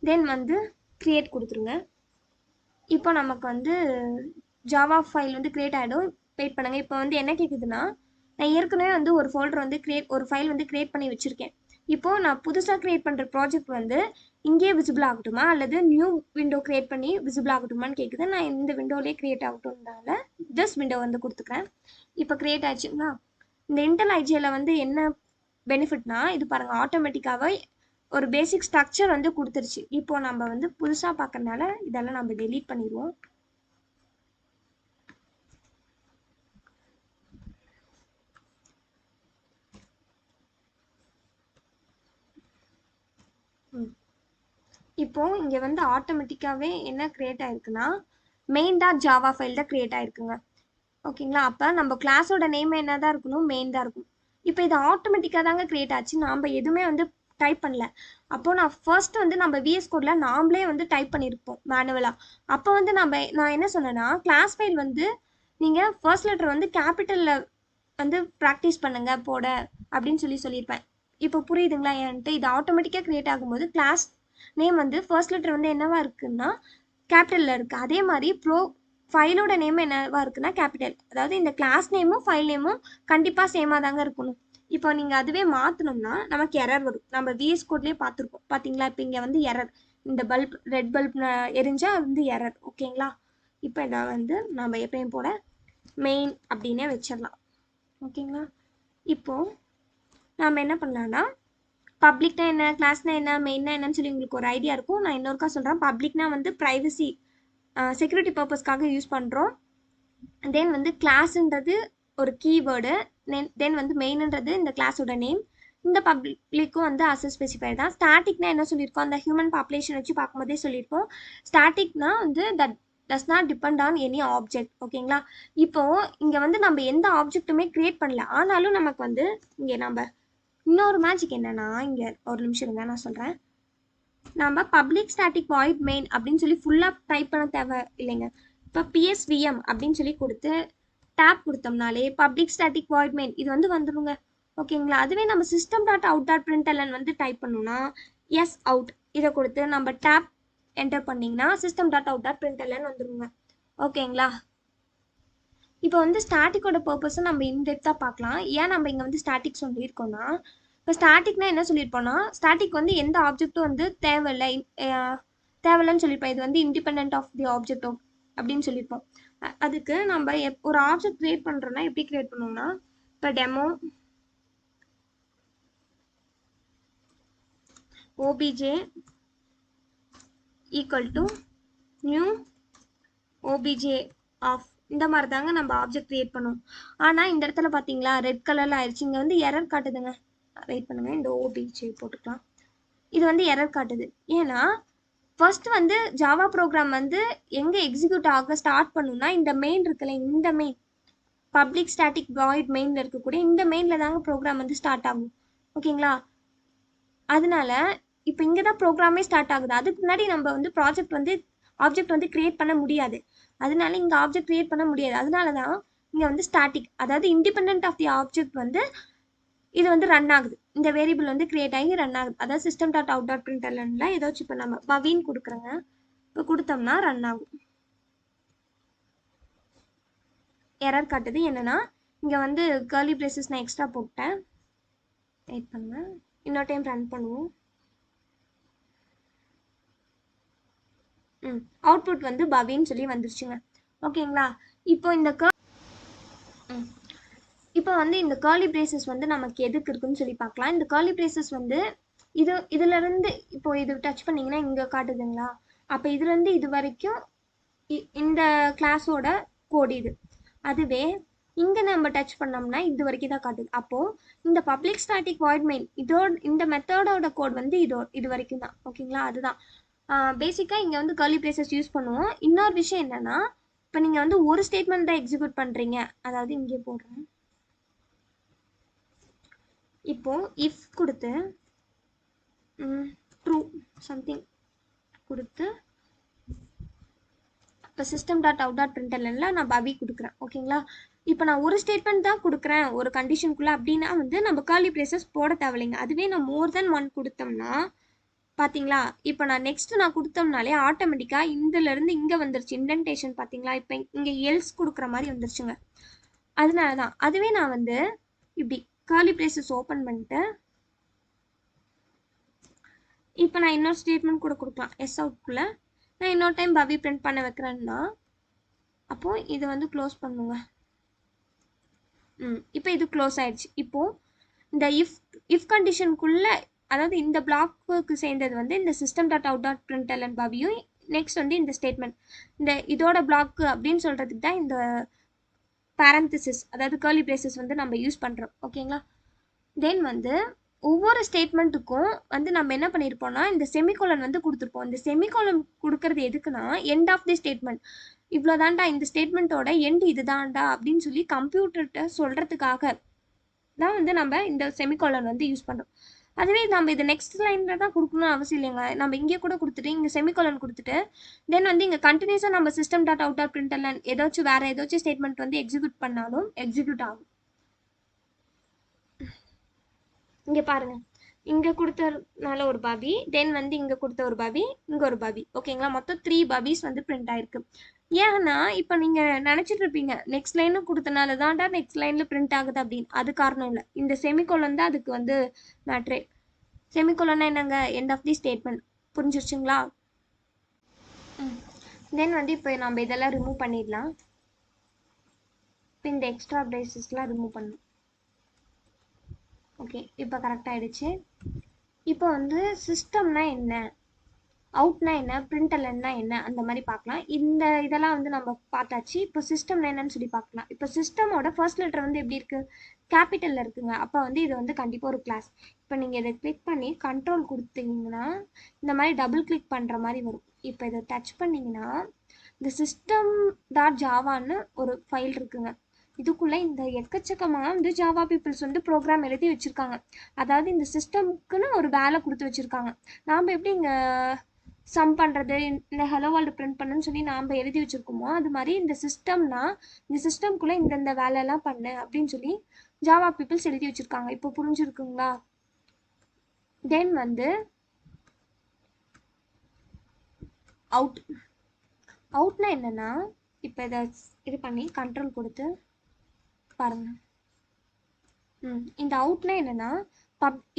தென் வந்து க்ரியேட் கொடுத்துருங்க. இப்போ நமக்கு வந்து ஜாவா ஃபைல் வந்து க்ரியேட் ஆகிடும். வெயிட் பண்ணுங்கள். இப்போ வந்து என்ன கேட்குதுன்னா நான் ஏற்கனவே வந்து ஒரு ஃபோல்டர் வந்து ஒரு ஃபைல் வந்து க்ரியேட் பண்ணி வச்சுருக்கேன். இப்போது நான் புதுசாக க்ரியேட் பண்ணுற ப்ராஜெக்ட் வந்து இங்கேயே விசிபிள் ஆகட்டுமா அல்லது நியூ விண்டோ க்ரியேட் பண்ணி விசிபிள் ஆகட்டுமான்னு கேட்குது. நான் இந்த விண்டோலேயே க்ரியேட் ஆகட்டும்னால ஜஸ்ட் விண்டோ வந்து கொடுத்துக்கிறேன். இப்போ க்ரியேட் ஆச்சுங்களா. இந்த இன்டெல் ஐஜியில் வந்து என்ன பெனிஃபிட்னா இது பாருங்கள், ஆட்டோமேட்டிக்காகவே ஒரு பேசிக் ஸ்ட்ரக்சர் வந்து கொடுத்துருச்சு. இப்போ நம்ம வந்து புதுசாக பார்க்கறதுனால இதெல்லாம் நம்ம டெலீட் பண்ணிடுவோம். இப்போ இங்கே வந்து ஆட்டோமேட்டிக்காகவே என்ன க்ரியேட் ஆயிருக்குன்னா மெயின் டாட் ஜாவா ஃபைல் தான் க்ரியேட் ஆயிருக்குங்க. ஓகேங்களா. அப்போ நம்ம கிளாஸோட நேம் என்ன தான் இருக்கணும், மெயின் தான் இருக்கும். இப்போ இது ஆட்டோமேட்டிக்காக தாங்க க்ரியேட் ஆச்சு, நாம் எதுவுமே வந்து டைப் பண்ணல. அப்போது நான் ஃபர்ஸ்ட் வந்து நம்ம VS கோடில் நாமளே வந்து டைப் பண்ணியிருப்போம் மேனுவலாக. அப்போ வந்து நான் என்ன சொன்னேன்னா கிளாஸ் ஃபைல் வந்து நீங்கள் ஃபர்ஸ்ட் லெட்டர் வந்து கேபிட்டலில் வந்து ப்ராக்டிஸ் பண்ணுங்க போட அப்படின்னு சொல்லியிருப்பேன். இப்போ புரியுதுங்களா என்கிட்ட. இது ஆட்டோமேட்டிக்காக க்ரியேட் ஆகும்போது கிளாஸ் நேம் வந்து ஃபர்ஸ்ட் லெட்டர் வந்து என்னவா இருக்குன்னா கேபிட்டலில் இருக்குது. அதே மாதிரி ஃபைலோட நேம் என்னவா இருக்குன்னா கேபிட்டல். அதாவது இந்த கிளாஸ் நேமும் ஃபைல் நேமும் கண்டிப்பாக சேமாக தாங்க இருக்கணும். இப்போ நீங்கள் அதுவே மாற்றணும்னா நமக்கு எரர் வரும். நம்ம VS கோட்லேயே பார்த்துருக்கோம் பார்த்தீங்களா. இப்போ இங்கே வந்து எரர், இந்த பல்ப் ரெட் பல்ப் எரிஞ்சால் வந்து எரர். ஓகேங்களா. இப்போ இதை வந்து நம்ம எப்பயும் போல மெயின் அப்படின்னே வச்சிடலாம். ஓகேங்களா. இப்போது நாம் என்ன பண்ணலான்னா பப்ளிக்னா என்ன, கிளாஸ்னா என்ன, மெயின்னா என்னன்னு சொல்லி உங்களுக்கு ஒரு ஐடியா இருக்கும். நான் இன்னொருக்கா சொல்கிறேன். பப்ளிக்னா வந்து ப்ரைவசி செக்யூரிட்டி பர்பஸ்க்காக யூஸ் பண்ணுறோம். தென் வந்து கிளாஸ்ன்றது ஒரு கீவேர்டு. தென் வந்து மெயின்ன்றது இந்த கிளாஸோட நேம். இந்த பப்ளிக்கும் வந்து அசஸ் ஸ்பெசிஃபை தான். ஸ்டாட்டிக்னா என்ன சொல்லியிருக்கோம், அந்த ஹியூமன் பாப்புலேஷன் வச்சு பார்க்கும்போதே சொல்லியிருக்கோம். ஸ்டாட்டிக்னா வந்து that does not depend on any object. ஓகேங்களா. இப்போது இங்கே வந்து நம்ம எந்த ஆப்ஜெக்ட்டுமே க்ரியேட் பண்ணல, ஆனாலும் நமக்கு வந்து இங்கே நம்ம இன்னொரு மேஜிக் என்னன்னா, இங்கே ஒரு நிமிஷம் இருங்க நான் சொல்கிறேன். நம்ம பப்ளிக் ஸ்டாட்டிக் வாய்ட் மெயின் அப்படின்னு சொல்லி ஃபுல்லாக டைப் பண்ண தேவை இல்லைங்க. இப்போ PSVM அப்படின்னு சொல்லி கொடுத்து டேப் கொடுத்தோம்னாலே பப்ளிக் ஸ்டாட்டிக் வாய்ட் மெயின் இது வந்து வந்துடுங்க. ஓகேங்களா. அதுவே நம்ம system dot out dot println வந்து டைப் பண்ணோம்னா எஸ் அவுட் இதை கொடுத்து நம்ம டேப் என்டர் பண்ணிங்கன்னா system dot out dot println வந்துடுங்க. ஓகேங்களா. இப்போ வந்து ஸ்டாட்டிக்கோட பர்பஸை நம்ம இன்டெப்த்தாக பார்க்கலாம். ஏன் நம்ம இங்கே வந்து ஸ்டாட்டிக் சொல்லியிருக்கோம்னா, இப்போ ஸ்டாட்டிக்னா என்ன சொல்லியிருப்போம்னா ஸ்டாட்டிக் வந்து எந்த ஆப்ஜெக்ட்டும் வந்து தேவையில்லைன்னு சொல்லியிருப்போம். இது வந்து இண்டிபெண்ட் ஆஃப் தி ஆப்ஜெக்ட் அப்படின்னு சொல்லியிருப்போம். அதுக்கு நம்ம ஒரு ஆப்ஜெக்ட் க்ரியேட் பண்ணுறோன்னா எப்படி க்ரியேட் பண்ணுவோம்னா இப்போ demo obj equal to new obj of இந்த மாதிரி தாங்க நம்ம ஆப்ஜெக்ட் கிரியேட் பண்ணுவோம். ஆனால் இந்த இடத்துல பார்த்தீங்களா ரெட் கலரில் ஆயிடுச்சு. இங்கே வந்து எரர் காட்டுதுங்க. வெயிட் பண்ணுங்க, இந்த obj போட்டுக்கலாம். இது வந்து எரர் காட்டுது. ஏன்னா ஃபர்ஸ்ட் வந்து ஜாவா ப்ரோக்ராம் வந்து எங்கே எக்ஸிக்யூட் ஆக ஸ்டார்ட் பண்ணுன்னா இந்த மெயின் இருக்குல்ல, இந்த மெயின் பப்ளிக் ஸ்டாட்டிக் வாய்ட் மெயினில் இருக்கக்கூடிய இந்த மெயினில் தாங்க ப்ரோக்ராம் வந்து ஸ்டார்ட் ஆகும். ஓகேங்களா? அதனால இப்போ இங்கே தான் ப்ரோக்ராமே ஸ்டார்ட் ஆகுது. அதுக்கு முன்னாடி நம்ம வந்து ஆப்ஜெக்ட் வந்து கிரியேட் பண்ண முடியாது. அதனால இங்கே ஆப்ஜெக்ட் கிரியேட் பண்ண முடியாது. அதனால தான் இங்கே வந்து ஸ்டாட்டிக், அதாவது இண்டிபெண்ட் ஆஃப் தி ஆப்ஜெக்ட் வந்து இது வந்து ரன் ஆகுது. இந்த வேரியபிள் வந்து கிரியேட் ஆகி ரன் ஆகுது. அதாவது system டாட் அவுட் டாட் பிரிண்டர்ல ஏதாச்சும் இப்போ நம்ம பவின்னு கொடுக்குறோங்க. இப்போ கொடுத்தோம்னா ரன் ஆகும். எரர் காட்டுது. என்னன்னா இங்கே வந்து கர்லி பிரேசஸ் நான் எக்ஸ்ட்ரா போட்டேன். வெயிட் பண்ணுங்க, இன்னொரு டைம் ரன் பண்ணுவோம். அவுட்புட் வந்து பவின்னு சொல்லி வந்துருச்சுங்க. ஓகேங்களா? இப்போ இப்போ வந்து இந்த கர்லி பிரேசஸ் வந்து நமக்கு எதுக்கு இருக்குன்னு சொல்லி பார்க்கலாம். இந்த கர்லி பிரேசஸ் வந்து இதுல இருந்து இப்போ இது டச் பண்ணீங்கன்னா இங்க காட்டுதுங்களா? அப்போ இதுல இருந்து இது வரைக்கும் இந்த கிளாஸோட கோட் இது. அதுவே இங்க நம்ம டச் பண்ணோம்னா இது வரைக்கும் தான் காட்டுது. அப்போ இந்த பப்ளிக் ஸ்டாட்டிக் வாய்ட் மெயின் இந்த மெத்தடோட கோட் வந்து இது வரைக்கும் தான். ஓகேங்களா? அதுதான் பேசிக்கா இங்க வந்து கர்லி பிரேசஸ் யூஸ் பண்ணுவோம். இன்னொரு விஷயம் என்னன்னா, இப்போ நீங்க வந்து ஒரு ஸ்டேட்மெண்ட் தான் எக்ஸிக்யூட் பண்றீங்க. அதாவது இங்கே போடுறேன். இப்போ இஃப் கொடுத்து ட்ரூ சம்திங் கொடுத்து இப்போ சிஸ்டம் டாட் அவுட் டாட் பிரிண்டர்ல நான் பவி கொடுக்குறேன். ஓகேங்களா? இப்போ நான் ஒரு ஸ்டேட்மெண்ட் தான் கொடுக்குறேன் ஒரு கண்டிஷனுக்குள்ள அப்படின்னா வந்து நம்ம கர்லி பிரேசஸ் போட தேவையில்லைங்க. அதுவே நான் மோர் தென் ஒன் கொடுத்தோம்னா பார்த்தீங்களா, இப்போ நான் நெக்ஸ்ட் நான் கொடுத்தோம்னாலே ஆட்டோமேட்டிக்காக இருந்து இங்கே வந்துருச்சு இண்டென்டேஷன். பார்த்தீங்களா? இப்போ இங்கே எல்ஸ் கொடுக்குற மாதிரி வந்துருச்சுங்க. அதனால தான் அதுவே நான் வந்து இப்படி கர்லி பிரேசஸ் ஓப்பன் பண்ணிட்டு இப்போ நான் இன்னொரு ஸ்டேட்மெண்ட் கூட கொடுக்கலாம். எஸ் அவுட்குள்ள நான் இன்னொரு டைம் பவி பிரிண்ட் பண்ண வைக்கிறேன்னா அப்போ இது வந்து க்ளோஸ் பண்ணுங்க. இப்போ இது க்ளோஸ் ஆயிடுச்சு. இப்போ இந்த இஃப் கண்டிஷனுக்குள்ள, அதாவது இந்த பிளாக்கு சேர்ந்தது வந்து இந்த system dot out dot பிரிண்டர்லன் பவியும் next வந்து இந்த ஸ்டேட்மெண்ட் இந்த இதோட பிளாக் அப்படின்னு சொல்றதுக்கு தான் இந்த பேரந்திசிஸ், அதாவது கர்லி பிரேசஸ் வந்து நம்ம யூஸ் பண்றோம். ஓகேங்களா? தென் வந்து ஒவ்வொரு ஸ்டேட்மெண்ட்டுக்கும் வந்து நம்ம என்ன பண்ணியிருப்போம்னா இந்த செமிகோலன் வந்து கொடுத்துருப்போம். இந்த செமிகோலன் கொடுக்கறது எதுக்குன்னா எண்ட் ஆஃப் தி ஸ்டேட்மெண்ட், இவ்வளோதான்டா இந்த ஸ்டேட்மெண்ட்டோட எண்ட் இதுதான்டா அப்படின்னு சொல்லி கம்ப்யூட்டர்கிட்ட சொல்றதுக்காக தான் வந்து நம்ம இந்த செமிகோலன் வந்து யூஸ் பண்ணுறோம். அதுவே நம்ம இது நெக்ஸ்ட் லைனில் தான் கொடுக்கணும்னு அவசியம் இல்லைங்க. நம்ம இங்கே கூட கொடுத்துட்டு இங்கே செமிகோலன் கொடுத்துட்டு தென் வந்து இங்கே கண்டினியூஸாக நம்ம சிஸ்டம் டாட் அவுட் டாட் பிரிண்டர்லன் ஏதாச்சும் வேறு ஏதாச்சும் ஸ்டேட்மெண்ட் வந்து எக்ஸிக்யூட் பண்ணாலும் எக்ஸிக்யூட் ஆகும். இங்கே பாருங்க, இங்கே கொடுத்தனால ஒரு பாபி, தென் வந்து இங்கே கொடுத்த ஒரு பாபி, இங்கே ஒரு பாபி. ஓகேங்களா? மொத்தம் 3 பாபிஸ் வந்து பிரிண்ட் ஆயிருக்கு. ஏன்னா இப்போ நீங்கள் நினச்சிட்டு இருப்பீங்க நெக்ஸ்ட் லைனும் கொடுத்தனால தான்டா நெக்ஸ்ட் லைனில் பிரிண்ட் ஆகுது அப்படின்னு. அது காரணம் இல்லை, இந்த செமிகோலன் தான் அதுக்கு வந்து மேட்ரே. செமிகோலன்னா என்னங்க? End of the statement. புரிஞ்சிருச்சுங்களா? தென் வந்து இப்போ நம்ம இதெல்லாம் ரிமூவ் பண்ணிடலாம். இப்போ இந்த எக்ஸ்ட்ரா பிரேசஸ்லாம் ரிமூவ் பண்ணணும். ஓகே, இப்போ கரெக்டாக ஆயிடுச்சு. இப்போ வந்து சிஸ்டம்னா என்ன, அவுட்னா என்ன, பிரிண்டர்லன்னா என்ன, அந்த மாதிரி பார்க்கலாம். இதெல்லாம் வந்து நம்ம பார்த்தாச்சு. இப்போ சிஸ்டம்னா என்னன்னு சொல்லி பார்க்கலாம். இப்போ சிஸ்டமோட ஃபர்ஸ்ட் லெட்டர் வந்து எப்படி இருக்கு? கேபிட்டலில் இருக்குங்க. அப்போ வந்து இது வந்து கண்டிப்பாக ஒரு கிளாஸ். இப்போ நீங்கள் இதை கிளிக் பண்ணி கண்ட்ரோல் கொடுத்தீங்கன்னா இந்த மாதிரி டபுள் கிளிக் பண்ணுற மாதிரி வரும். இப்போ இதை டச் பண்ணிங்கன்னா இந்த சிஸ்டம் டாட் ஜாவான்னு ஒரு ஃபைல் இருக்குங்க. இதுக்குள்ளே இந்த எக்கச்சக்கமாக வந்து ஜாவா பீப்புள்ஸ் வந்து ப்ரோக்ராம் எழுதி வச்சுருக்காங்க. அதாவது இந்த சிஸ்டம்க்குன்னு ஒரு வேலை கொடுத்து வச்சுருக்காங்க. நாம் எப்படி இங்கே சம் பண்ணுறது, இந்த ஹலோ வேர்ல்டு பிரிண்ட் பண்ணுன்னு சொல்லி நாம் எழுதி வச்சுருக்கோமோ அது மாதிரி இந்த சிஸ்டம்னா இந்த சிஸ்டம்குள்ளே இந்தந்த வேலையெல்லாம் பண்ணு அப்படின்னு சொல்லி ஜாவா பீப்புள்ஸ் எழுதி வச்சுருக்காங்க. இப்போ புரிஞ்சுருக்குங்களா? தென் வந்து அவுட்னா என்னென்னா, இப்போ இதை இது பண்ணி கண்ட்ரோல் கொடுத்து பாருங்க. இந்த அவுட்னா என்னென்னா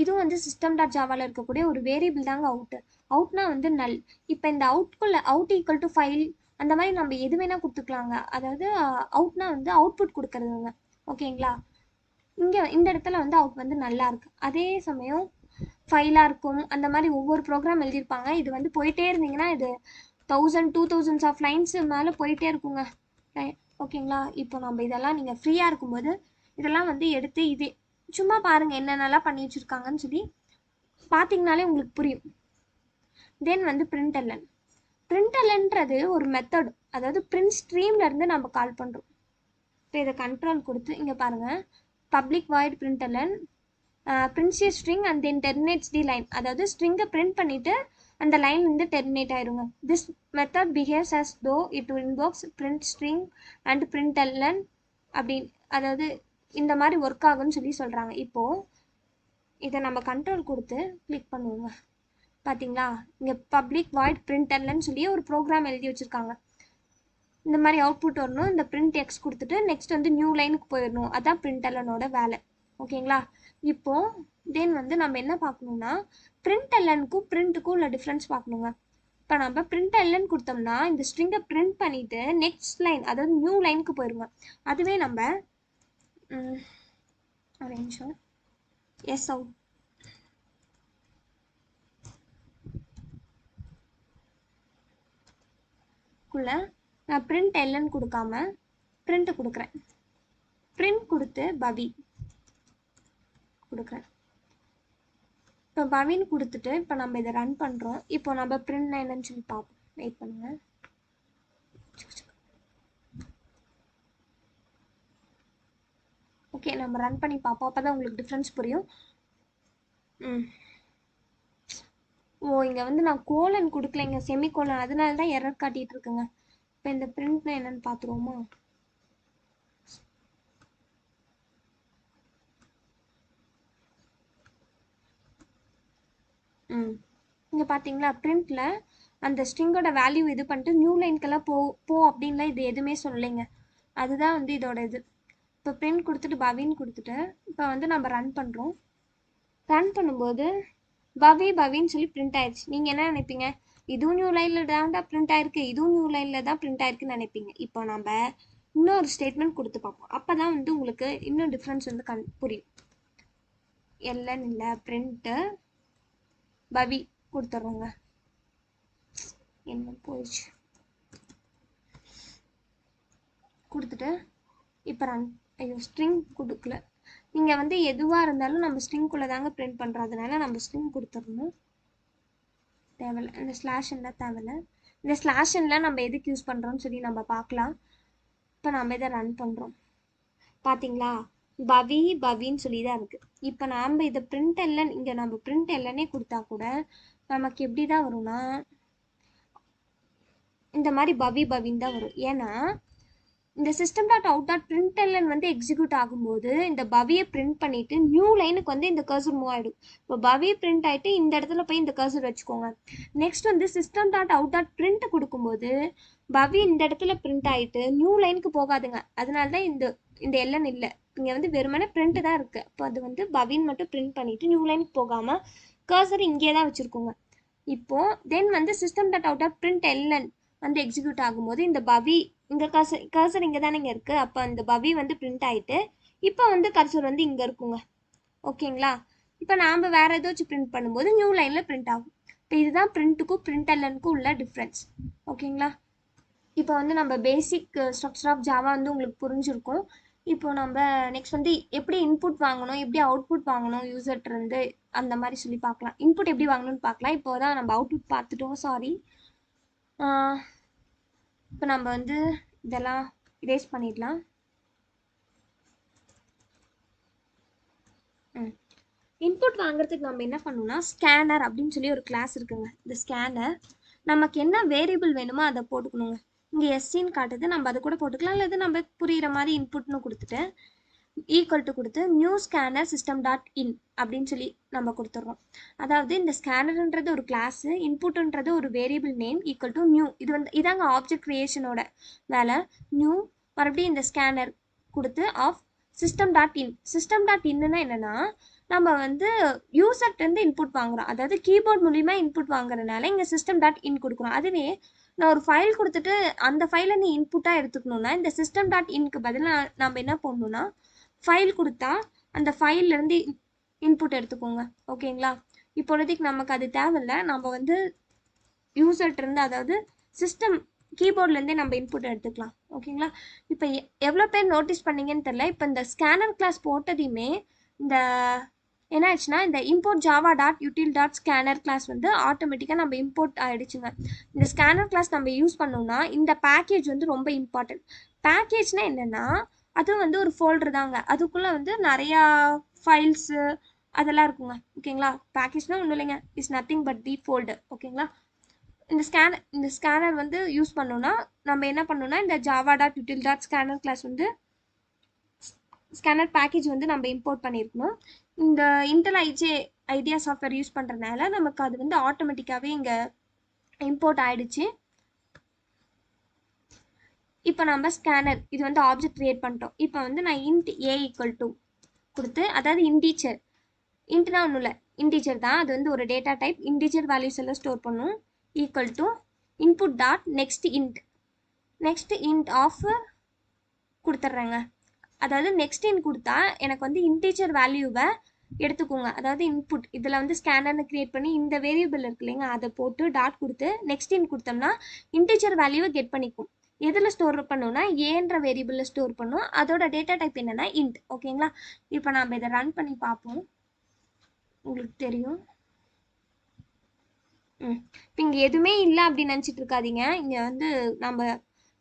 இதுவும் வந்து சிஸ்டம் டாட் ஜாவாவில் இருக்கக்கூடிய ஒரு வேரியபிள் தாங்க அவுட்னா வந்து நல். இப்போ இந்த அவுட் ஈக்குவல் டு ஃபைல் அந்த மாதிரி நம்ம எது வேணால் கொடுத்துக்கலாங்க. அதாவது அவுட்னா வந்து அவுட்புட் கொடுக்கறதுங்க. ஓகேங்களா? இந்த இடத்துல வந்து அவுட் வந்து நல்லா இருக்கு. அதே சமயம் ஃபைலாக இருக்கும். அந்த மாதிரி ஒவ்வொரு ப்ரோக்ராம் எழுதியிருப்பாங்க. இது வந்து போயிட்டே இருந்தீங்கன்னா இது 1000 2000 ஆஃப் லைன்ஸ் மேலே போயிட்டே இருக்குங்க. ஓகேங்களா? இப்போ நம்ம இதெல்லாம் நீங்கள் ஃப்ரீயாக இருக்கும்போது இதெல்லாம் வந்து எடுத்து இது சும்மா பாருங்கள் என்னென்னலாம் பண்ணி வச்சுருக்காங்கன்னு சொல்லி பார்த்தீங்கனாலே உங்களுக்கு புரியும். தென் வந்து println. printlnன்றது ஒரு மெத்தட், அதாவது பிரிண்ட் ஸ்ட்ரீம்லேருந்து நம்ம கால் பண்ணுறோம். இப்போ இதை கண்ட்ரோல் கொடுத்து இங்கே பாருங்கள், public void println prints a string and then terminates the line. அதாவது ஸ்ட்ரிங்கை பிரிண்ட் பண்ணிவிட்டு அந்த லைன் வந்து டெர்மினேட் ஆயிருங்க. This method behaves as though it invokes print string and println அப்படின்னு, அதாவது இந்த மாதிரி ஒர்க் ஆகுன்னு சொல்லி சொல்கிறாங்க. இப்போது இதை நம்ம கண்ட்ரோல் கொடுத்து கிளிக் பண்ணுவோங்க. பார்த்தீங்களா, இங்கே பப்ளிக் வாய்ட் println சொல்லி ஒரு ப்ரோக்ராம் எழுதி வச்சுருக்காங்க. இந்த மாதிரி அவுட்புட் வரணும். இந்த பிரிண்ட் எக்ஸ் கொடுத்துட்டு நெக்ஸ்ட் வந்து நியூ லைனுக்கு போயிடணும். அதான் printlnோட வேலை. ஓகேங்களா? இப்போ தென் வந்து நம்ம என்ன பார்க்கணும்னா printlnக்கும் பிரிண்ட்டுக்கும் உள்ள டிஃப்ரென்ஸ் பார்க்கணுங்க. இப்போ நம்ம println கொடுத்தோம்னா இந்த ஸ்ட்ரிங்கை பிரிண்ட் பண்ணிவிட்டு நெக்ஸ்ட் லைன், அதாவது நியூ லைனுக்கு போயிடுங்க. அதுவே நம்ம ஒரு நிமிஷம் எஸ் அவுட் குள்ள நான் println கொடுக்காம print கொடுக்குறேன். print கொடுத்து பவி கொடுக்குறேன். இப்போ பவின்னு கொடுத்துட்டு இப்போ நம்ம இதை ரன் பண்ணுறோம். இப்போ நம்ம பிரிண்ட் என்னன்னு சொல்லி பார்ப்போம். வெயிட் பண்ணுங்க. ஓகே, நம்ம ரன் பண்ணி பார்ப்போம். அப்போ தான் உங்களுக்கு டிஃப்ரென்ஸ் புரியும். ஓ, இங்கே வந்து நான் கோலன் கொடுக்கலைங்க, செமி கோலன், அதனால தான் எரர் காட்டிகிட்டு இருக்குங்க. இப்போ இந்த பிரிண்ட்னா என்னன்னு பார்த்துருவோமா? இங்கே பார்த்தீங்களா, பிரிண்டில் அந்த ஸ்ட்ரிங்கோட வேல்யூ இது பண்ணிட்டு நியூ லைனுக்கெல்லாம் போ அப்படின்லாம் இது எதுவுமே சொல்லலைங்க. அதுதான் வந்து இதோட இது. இப்போ பிரிண்ட் கொடுத்துட்டு பவின்னு கொடுத்துட்டு இப்போ வந்து நம்ம ரன் பண்ணுறோம். ரன் பண்ணும்போது பவின்னு சொல்லி பிரிண்ட் ஆயிடுச்சு. நீங்கள் என்ன நினைப்பீங்க, இதுவும் நியூ லைனில் தான்டா பிரிண்ட் ஆயிருக்கு, இதுவும் நியூ லைனில் தான் பிரிண்ட் ஆயிருக்குன்னு நினைப்பீங்க. இப்போ நம்ம இன்னொரு ஸ்டேட்மெண்ட் கொடுத்து பார்ப்போம். அப்போ தான் வந்து உங்களுக்கு இன்னும் டிஃப்ரென்ஸ் வந்து புரியும். எல்என் இல்லை, பிரிண்ட்டு பவி கொடுத்துட்றோங்க. என்ன போயிடுச்சு கொடுத்துட்டு இப்போ ரன். ஐயோ, ஸ்ட்ரிங் கொடுக்கல. நீங்கள் வந்து எதுவாக இருந்தாலும் நம்ம ஸ்ட்ரிங்குள்ளே தாங்க பிரிண்ட் பண்ணுறதுனால நம்ம ஸ்ட்ரிங் கொடுத்துடணும். தேவையில்லை, இந்த ஸ்லாஷன்லாம் தேவையில்லை. இந்த ஸ்லாஷன்லாம் நம்ம எதுக்கு யூஸ் பண்ணுறோம்னு சொல்லி நம்ம பார்க்கலாம். இப்போ நம்ம இதை ரன் பண்ணுறோம். பார்த்தீங்களா, பவின்னு சொல்லி தான் இருக்குது. இப்போ நாம் இதை println இங்கே நம்ம printlnே கொடுத்தா கூட நமக்கு எப்படி தான் வரும்னா இந்த மாதிரி பவின்னு தான் வரும். ஏன்னா இந்த system dot out dot println வந்து எக்ஸிக்யூட் ஆகும்போது இந்த பவியை பிரிண்ட் பண்ணிட்டு நியூ லைனுக்கு வந்து இந்த கர்சர் மூவ் ஆகிடும். இப்போ பவியை பிரிண்ட் ஆகிட்டு இந்த இடத்துல போய் இந்த கர்சர் வச்சுக்கோங்க. நெக்ஸ்ட் வந்து system dot out dot print கொடுக்கும்போது பவி இந்த இடத்துல பிரிண்ட் ஆகிட்டு நியூ லைனுக்கு போகாதுங்க. அதனால தான் இந்த எல்என் இல்லை, இங்கே வந்து வெறுமனே பிரிண்ட் தான் இருக்குது. அப்போ அது வந்து பவின்னு மட்டும் பிரிண்ட் பண்ணிவிட்டு நியூ லைனுக்கு போகாமல் கர்சர் இங்கே தான் வச்சுருக்கோங்க. இப்போது தென் வந்து system dot out dot println வந்து எக்ஸிக்யூட் ஆகும்போது இந்த பவி இங்கே கர்சர் இங்கே தானே இங்கே இருக்குது. அப்போ இந்த பவி வந்து பிரிண்ட் ஆகிட்டு இப்போ வந்து கர்சர் வந்து இங்கே இருக்குங்க. ஓகேங்களா? இப்போ நாம் வேறு ஏதாச்சும் பிரிண்ட் பண்ணும்போது நியூ லைனில் பிரிண்ட் ஆகும். இப்போ இதுதான் பிரிண்ட்டுக்கும் printlnக்கும் உள்ள டிஃப்ரென்ஸ். ஓகேங்களா? இப்போ வந்து நம்ம பேசிக் ஸ்ட்ரக்சர் ஆஃப் ஜாவா வந்து உங்களுக்கு புரிஞ்சிருக்கும். இப்போ நம்ம நெக்ஸ்ட் வந்து எப்படி இன்புட் வாங்கணும், எப்படி அவுட்புட் வாங்கணும் யூசர்கிட்டருந்து அந்த மாதிரி சொல்லி பார்க்கலாம். இன்புட் எப்படி வாங்கணும்னு பார்க்கலாம். இப்போ தான் நம்ம அவுட்புட் பார்த்துட்டோம். சாரி, இப்போ நம்ம வந்து இதெல்லாம் இரேஸ் பண்ணிடலாம். இன்புட் வாங்குறதுக்கு நம்ம என்ன பண்ணணும்னா ஸ்கேனர் அப்படின்னு சொல்லி ஒரு கிளாஸ் இருக்குங்க. இந்த ஸ்கேனர் நமக்கு என்ன வேரியபிள் வேணுமோ அதை போட்டுக்கணுங்க. இங்கே எஸ்சின்னு காட்டுது, நம்ம அதை கூட போட்டுக்கலாம். இல்லை நம்ம புரிகிற மாதிரி இன்புட்னு கொடுத்துட்டு ஈக்குவல் டு கொடுத்து நியூ ஸ்கேனர் சிஸ்டம் டாட் இன் அப்படின்னு சொல்லி நம்ம கொடுத்துட்றோம். அதாவது இந்த ஸ்கேனர்ன்றது ஒரு கிளாஸு, இன்புட்ன்றது ஒரு variable name equal to new. இது வந்து இதாங்க ஆப்ஜெக்ட் க்ரியேஷனோட வேலை. நியூ மறுபடியும் இந்த ஸ்கேனர் கொடுத்து of system dot in. System dot இன்னுன்னா என்னென்னா நம்ம வந்து யூசர்கிட்டருந்து இன்புட் வாங்குகிறோம். அதாவது கீபோர்ட் மூலிமா இன்புட் வாங்குறதுனால இங்கே சிஸ்டம் டாட் இன் கொடுக்குறோம். அதுவே நான் ஒரு ஃபைல் கொடுத்துட்டு அந்த ஃபைலை நீ இன்புட்டாக எடுத்துக்கணுன்னா இந்த சிஸ்டம் டாட் இன்க்கு பதிலாக நம்ம என்ன பண்ணணும்னா ஃபைல் கொடுத்தா அந்த ஃபைல்லேருந்து இன்புட் எடுத்துக்கோங்க. ஓகேங்களா? இப்போதைக்கு நமக்கு அது தேவையில்லை. நம்ம வந்து யூசர்கிட்டருந்து, அதாவது சிஸ்டம் கீபோர்ட்லேருந்தே நம்ம இன்புட் எடுத்துக்கலாம். ஓகேங்களா? இப்போ எவ்வளோ பேர் நோட்டீஸ் பண்ணீங்கன்னு தெரில. இப்போ இந்த ஸ்கேனர் கிளாஸ் போட்டதையுமே இந்த என்ன ஆச்சுன்னா, இந்த import Java dot util dot scanner class வந்து ஆட்டோமேட்டிக்காக நம்ம இம்போர்ட் ஆகிடுச்சுங்க. இந்த ஸ்கேனர் கிளாஸ் நம்ம யூஸ் பண்ணோம்னா இந்த பேக்கேஜ் வந்து ரொம்ப இம்பார்ட்டன்ட். பேக்கேஜ்னால் என்னென்னா, அதுவும் வந்து ஒரு ஃபோல்டர் தாங்க. அதுக்குள்ளே வந்து நிறையா ஃபைல்ஸு அதெல்லாம் இருக்குங்க. ஓகேங்களா? பேக்கேஜ்னால் ஒன்றும் இல்லைங்க, is nothing but the folder. ஓகேங்களா? இந்த ஸ்கேனர் வந்து யூஸ் பண்ணோம்னா நம்ம என்ன பண்ணோம்னா, இந்த Java dot util dot scanner class வந்து ஸ்கேனர் பேக்கேஜ் வந்து நம்ம இம்போர்ட் பண்ணியிருக்கணும். இந்த இன்டெல் ஐடியா சாஃப்ட்வேர் யூஸ் பண்ணுறதுனால நமக்கு அது வந்து ஆட்டோமேட்டிக்காகவே இங்கே இம்போர்ட் ஆகிடுச்சு. இப்போ நம்ம ஸ்கேனர் இது வந்து ஆப்ஜெக்ட் க்ரியேட் பண்ணிட்டோம். இப்போ வந்து நான் இன்ட் ஏ ஈக்குவல் டு கொடுத்து, அதாவது இன்டீச்சர், இன்ட்னா ஒன்றும் இல்லை, இன்டீச்சர் தான், அது வந்து ஒரு டேட்டா டைப். இன்டீச்சர் வேல்யூஸ் எல்லாம் ஸ்டோர் பண்ணும். Equal to input dot next int of கொடுத்துட்றேங்க. அதாவது நெக்ஸ்ட் இன்ட் கொடுத்தா எனக்கு வந்து இன்டீச்சர் வேல்யூவை எடுத்துக்கோங்க. அதாவது இன்புட் இதில் வந்து ஸ்கேனர்னு கிரியேட் பண்ணி இந்த வேரியபிள் இருக்கு இல்லைங்க, அதை போட்டு டாட் கொடுத்து நெக்ஸ்ட் இன்ட் கொடுத்தோம்னா இன்டீச்சர் வேல்யூவை கெட் பண்ணிக்கும். எதில் ஸ்டோர் பண்ணோம்னா ஏன்ற வேரியபிளில் ஸ்டோர் பண்ணும். அதோட டேட்டா டைப் என்னன்னா இன்ட். ஓகேங்களா? இப்போ நம்ம இதை ரன் பண்ணி பார்ப்போம், உங்களுக்கு தெரியும். இப்போ இங்கே எதுவுமே இல்லை அப்படின்னு நினச்சிட்டு இருக்காதீங்க. இங்கே வந்து நம்ம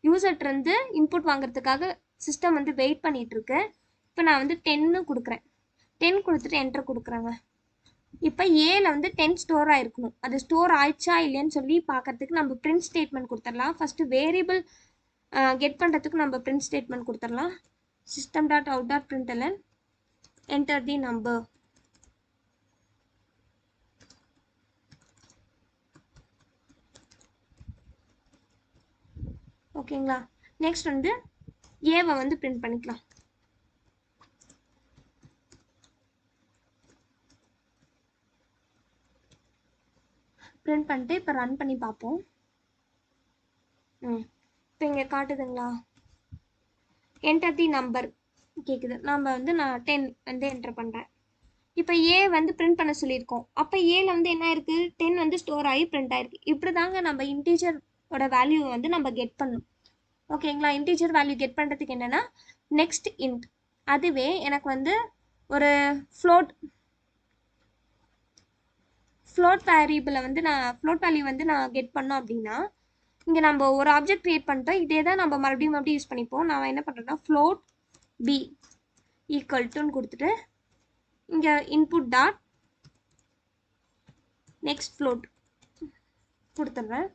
யூசர்கிட்டருந்து இன்புட் வாங்குறதுக்காக சிஸ்டம் வந்து வெயிட் பண்ணிட்டு இருக்கு. இப்போ நான் வந்து 10 கொடுக்குறேன். 10 கொடுத்துட்டு என்டர் கொடுக்குறேங்க. இப்போ ஏல வந்து 10 ஸ்டோர் ஆயிருக்கணும். அது ஸ்டோர் ஆயிடுச்சா இல்லையான்னு சொல்லி பார்க்கறதுக்கு நம்ம பிரிண்ட் ஸ்டேட்மெண்ட் கொடுத்துடலாம். ஃபர்ஸ்ட் வேரியபிள் கெட் பண்ணுறதுக்கு நம்ம பிரிண்ட் ஸ்டேட்மெண்ட் கொடுத்துடலாம். system dot out dot println enter the number. ஓகேங்களா? நெக்ஸ்ட் வந்து ஏவை வந்து பிரிண்ட் பண்ணிக்கலாம். பிரிண்ட் பண்ணிட்டு இப்போ ரன் பண்ணி பார்ப்போம். இப்போ இங்கே காட்டுதுங்களா? என்டர் தி நம்பர் கேட்குது. நம்ம வந்து நான் 10 வந்து என்டர் பண்ணுறேன். இப்போ ஏ வந்து பிரிண்ட் பண்ண சொல்லியிருக்கோம். அப்போ ஏல வந்து என்ன ஆயிருக்கு, 10 வந்து ஸ்டோர் ஆகி பிரிண்ட் ஆயிருக்கு. இப்படி தாங்க நம்ம இன்டீஜரோட வேல்யூ வந்து நம்ம கெட் பண்ணணும். ஓகேங்களா? இன்டீஜர் வேல்யூ கெட் பண்ணுறதுக்கு என்னென்னா நெக்ஸ்ட் இன்ட். அதுவே எனக்கு வந்து ஒரு ஃப்ளோட் வேரியபிளை வந்து ஃப்ளோட் வேல்யூ வந்து நான் கெட் பண்ணோம் அப்படின்னா, இங்கே நம்ம ஒரு ஆப்ஜெக்ட் க்ரியேட் பண்ணிட்டோம். இதே தான் நம்ம மறுபடியும் யூஸ் பண்ணிப்போம். நான் என்ன பண்ணுறேன்னா ஃப்ளோட் பி ஈக்குவல் டுன்னு கொடுத்துட்டு இங்கே இன்புட் டாட் நெக்ஸ்ட் ஃப்ளோட் கொடுத்துட்றேன்.